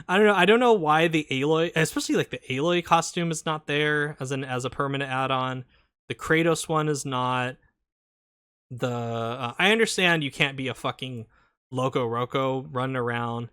don't know why the Aloy, especially like the Aloy costume, is not there as a permanent add-on. The Kratos one is not. I understand you can't be a fucking Loco Roco running around.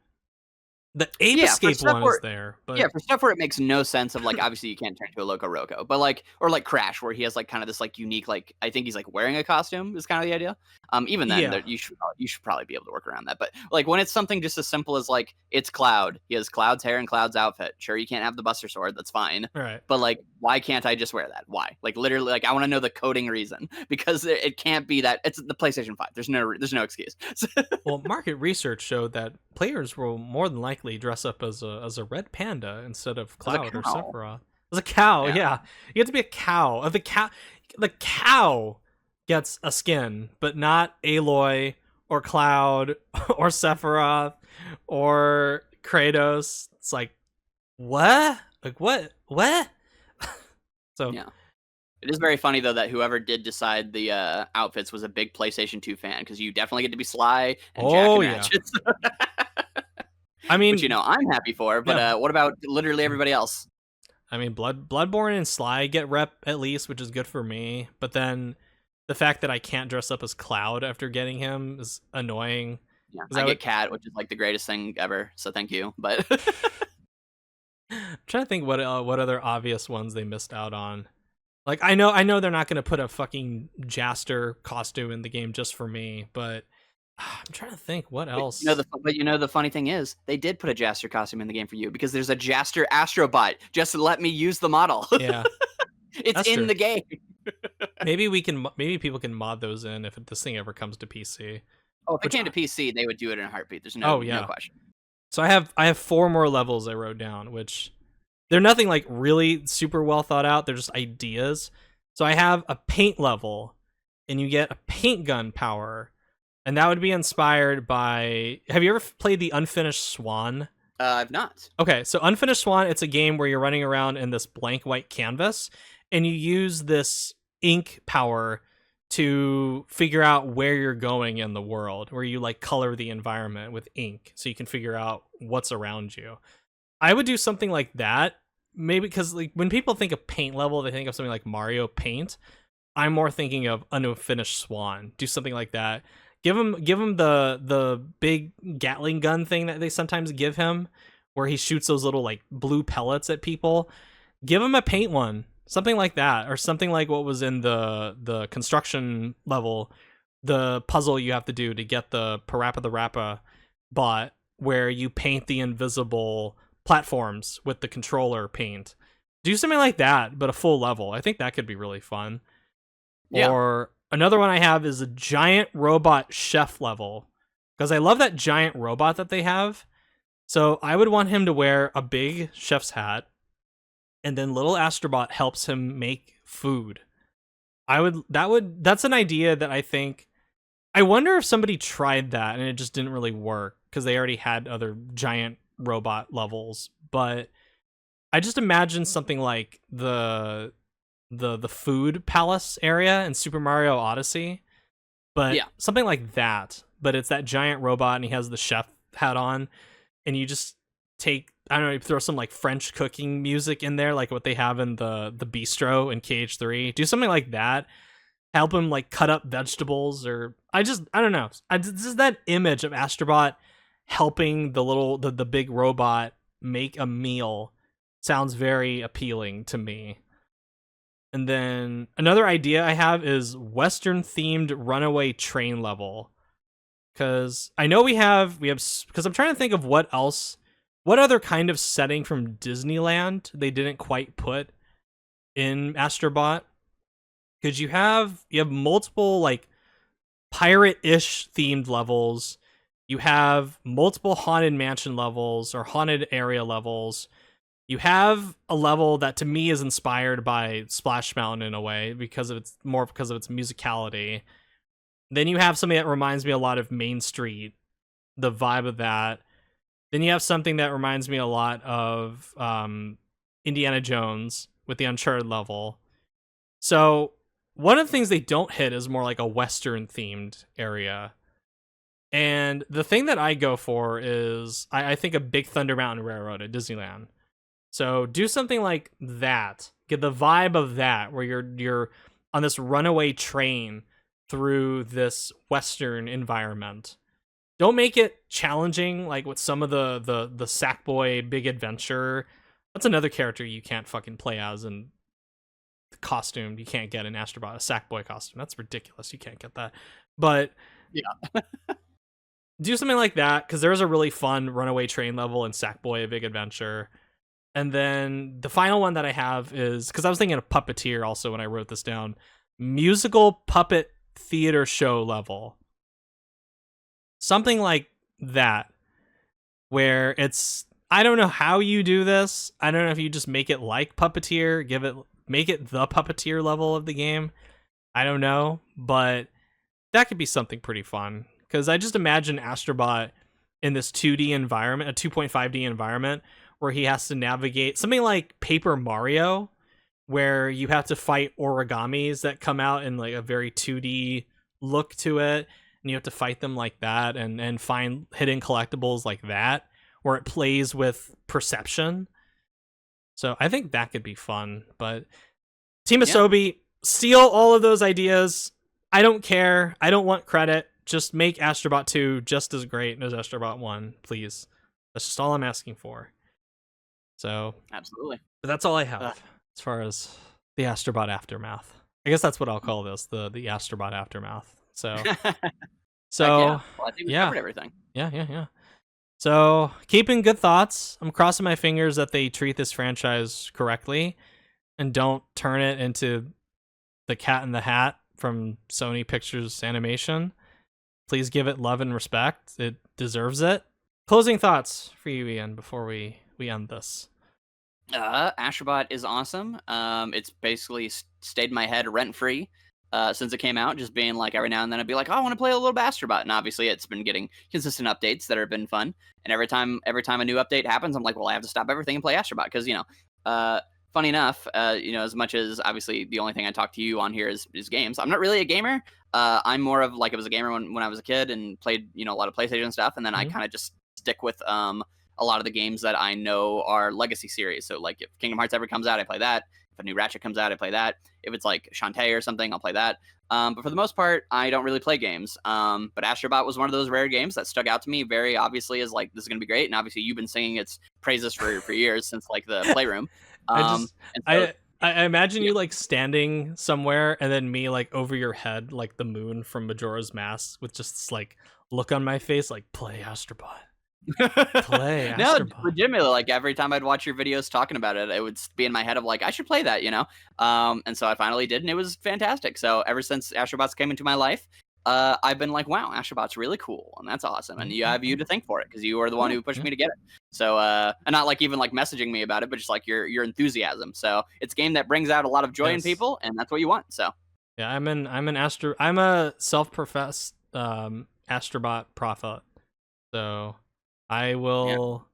The Ape Escape one is there, but yeah, for stuff where it makes no sense, of like, obviously you can't turn into a Loco Roco, but like, or like Crash, where he has like kind of this like unique, like, I think he's like wearing a costume is kind of the idea. Even then, you should probably be able to work around that. But like, when it's something just as simple as like, it's Cloud, he has Cloud's hair and Cloud's outfit. Sure, you can't have the Buster Sword, that's fine. Right. But like, why can't I just wear that? Why? Like, literally, like, I want to know the coding reason, because it can't be that it's the PlayStation 5. There's no excuse. Well, market research showed that players will more than likely dress up as a red panda instead of Cloud or Sephiroth. As a cow, yeah. You have to be a cow. The cow gets a skin, but not Aloy or Cloud or Sephiroth or Kratos. It's like, what? Like, what? So yeah. It is very funny, though, that whoever did decide the outfits was a big PlayStation 2 fan, because you definitely get to be Sly and Jack and Ratchet. I mean, which, I'm happy for, but what about literally everybody else? I mean, Bloodborne and Sly get rep at least, which is good for me. But then the fact that I can't dress up as Cloud after getting him is annoying. Yeah, I get Cat, which is like the greatest thing ever. So thank you. But I'm trying to think what other obvious ones they missed out on. Like, I know they're not going to put a fucking Jaster costume in the game just for me, but I'm trying to think what else. The funny thing is, they did put a Jaster costume in the game for you, because there's a Jaster Astro Bot. Just let me use the model. Yeah. It's in the game. Maybe people can mod those in if this thing ever comes to PC. Oh, if it Which came to PC, they would do it in a heartbeat. There's Oh, no yeah. question. So I have 4 more levels I wrote down, which they're nothing like really super well thought out. They're just ideas. So I have a paint level, and you get a paint gun power, and that would be inspired by. Have you ever played the Unfinished Swan? I've not. Okay, so Unfinished Swan, it's a game where you're running around in this blank white canvas, and you use this ink power to figure out where you're going in the world, where you like color the environment with ink so you can figure out what's around you. I would do something like that, maybe because like when people think of paint level, they think of something like Mario Paint. I'm more thinking of Unfinished Swan. Do something like that. Give him the big Gatling gun thing that they sometimes give him, where he shoots those little like blue pellets at people. Give him a paint one, something like that, or something like what was in the construction level, the puzzle you have to do to get the Parappa the Rappa bot, where you paint the invisible platforms with the controller paint. Do something like that, but a full level. I think that could be really fun. Yeah. Or another one I have is a giant robot chef level, because I love that giant robot that they have. So I would want him to wear a big chef's hat, and then little Astrobot helps him make food. That's an idea that I wonder if somebody tried that and it just didn't really work because they already had other giant robot levels. But I just imagine something like the food palace area in Super Mario Odyssey, but something like that. But it's that giant robot and he has the chef hat on, and you just take, I don't know, you throw some like French cooking music in there, like what they have in the bistro in KH3. Do something like that. Help him like cut up vegetables, or I don't know. This is that image of Astrobot helping the big robot make a meal. Sounds very appealing to me. And then another idea I have is Western themed runaway train level. Because I know we have, because I'm trying to think of what other kind of setting from Disneyland they didn't quite put in Astrobot. Because you have multiple like pirate-ish themed levels. You have multiple haunted mansion levels or haunted area levels. You have a level that to me is inspired by Splash Mountain in a way because of its musicality. Then you have something that reminds me a lot of Main Street, the vibe of that. Then you have something that reminds me a lot of Indiana Jones with the Uncharted level. So one of the things they don't hit is more like a Western themed area. And the thing that I go for is I think a Big Thunder Mountain Railroad at Disneyland. So do something like that. Get the vibe of that, where you're on this runaway train through this Western environment. Don't make it challenging like with some of the Sackboy Big Adventure. That's another character you can't fucking play as, and the costume you can't get in Astrobot, a Sackboy costume. That's ridiculous. You can't get that. But yeah. Do something like that, because there is a really fun runaway train level in Sackboy A Big Adventure. And then the final one that I have is, because I was thinking of Puppeteer also when I wrote this down, musical puppet theater show level. Something like that, where it's, I don't know how you do this. I don't know if you just make it like Puppeteer, make it the Puppeteer level of the game. I don't know, but that could be something pretty fun. Because I just imagine Astrobot in this 2D environment, a 2.5D environment, where he has to navigate something like Paper Mario, where you have to fight origamis that come out in like a very 2D look to it, and you have to fight them like that, and find hidden collectibles like that, where it plays with perception. So I think that could be fun. But Team Asobi, steal all of those ideas. I don't care. I don't want credit. Just make Astrobot 2 just as great as Astrobot 1, please. That's just all I'm asking for. So absolutely. But that's all I have as far as the Astrobot Aftermath. I guess that's what I'll call this, the Astrobot Aftermath. So Well, I think we covered everything. Yeah. So keeping good thoughts. I'm crossing my fingers that they treat this franchise correctly and don't turn it into the Cat in the Hat from Sony Pictures Animation. Please give it love and respect. It deserves it. Closing thoughts for you, Ian, before we end this. Astro Bot is awesome. It's basically stayed in my head rent free since it came out. Just being like every now and then I'd be like, oh, I want to play a little bit of Astro Bot, and obviously it's been getting consistent updates that have been fun. And every time a new update happens, I'm like, well, I have to stop everything and play Astro Bot because funny enough, as much as obviously the only thing I talk to you on here is games, I'm not really a gamer. I'm more of like I was a gamer when I was a kid and played a lot of PlayStation stuff, and then I kind of just stick with a lot of the games that I know are legacy series. So like if Kingdom Hearts ever comes out, I play that. If a new Ratchet comes out, I play that. If it's like Shantae or something, I'll play that. But for the most part, I don't really play games. But Astro Bot was one of those rare games that stuck out to me very obviously as like, this is going to be great. And obviously you've been singing its praises for years since like the Playroom. I imagine you like standing somewhere and then me like over your head like the moon from Majora's Mask with just this, like look on my face like play Astro Bot. Play Astro Bot. Legitimately, like every time I'd watch your videos talking about it, it would be in my head of like I should play that, and so I finally did, and it was fantastic. So ever since Astro Bots came into my life, I've been like, wow, Astro Bot's really cool, and that's awesome, and you have you to thank for it because you were the one who pushed me to get it. So and not like even like messaging me about it, but just like your enthusiasm. So it's a game that brings out a lot of joy in people, and that's what you want. So yeah, I'm a self-professed Astro Bot prophet. So I will,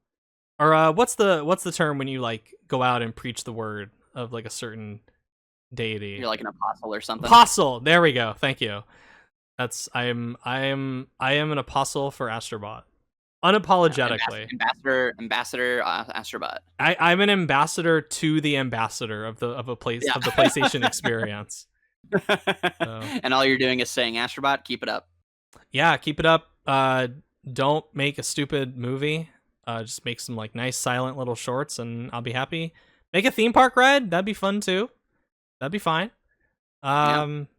or what's the term when you like go out and preach the word of like a certain deity? You're like an apostle or something. Apostle. There we go. Thank you. I am an apostle for Astro Bot, unapologetically. Ambassador Astro Bot. I'm an ambassador to the ambassador of the PlayStation experience. So. And all you're doing is saying Astro Bot, keep it up. Yeah, keep it up. Don't make a stupid movie. Just make some like nice silent little shorts and I'll be happy. Make a theme park ride. That'd be fun too. That'd be fine. Put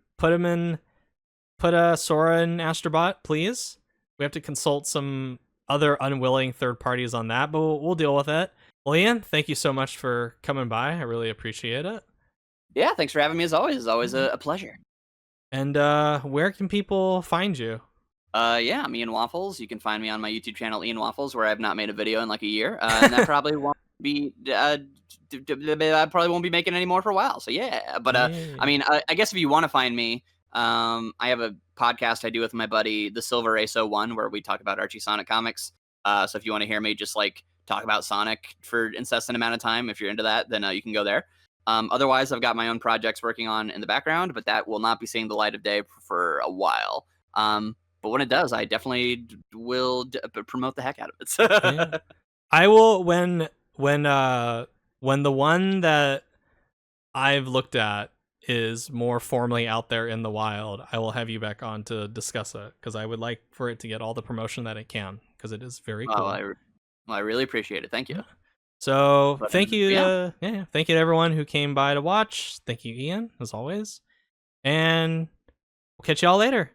a Sora in Astro Bot, please. We have to consult some other unwilling third parties on that, but we'll deal with it. Well, Ian, thank you so much for coming by. I really appreciate it. Yeah, thanks for having me as always. It's always a pleasure. And where can people find you? Yeah, I'm IanWaffles. You can find me on my YouTube channel, IanWaffles, where I've not made a video in like a year, and that probably won't be. I probably won't be making any more for a while. So yeah, but I mean, I guess if you want to find me, I have a podcast I do with my buddy, the Silver Ace 01, where we talk about Archie Sonic comics. So if you want to hear me just like talk about Sonic for incessant amount of time, if you're into that, then you can go there. Otherwise, I've got my own projects working on in the background, but that will not be seeing the light of day for a while. But when it does, I definitely will promote the heck out of it. Yeah. I will when the one that I've looked at is more formally out there in the wild, I will have you back on to discuss it because I would like for it to get all the promotion that it can because it is very cool. I really appreciate it. Thank you. So thank you thank you to everyone who came by to watch. Thank you, Ian, as always, and we'll catch y'all later.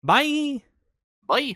Bye. Bye.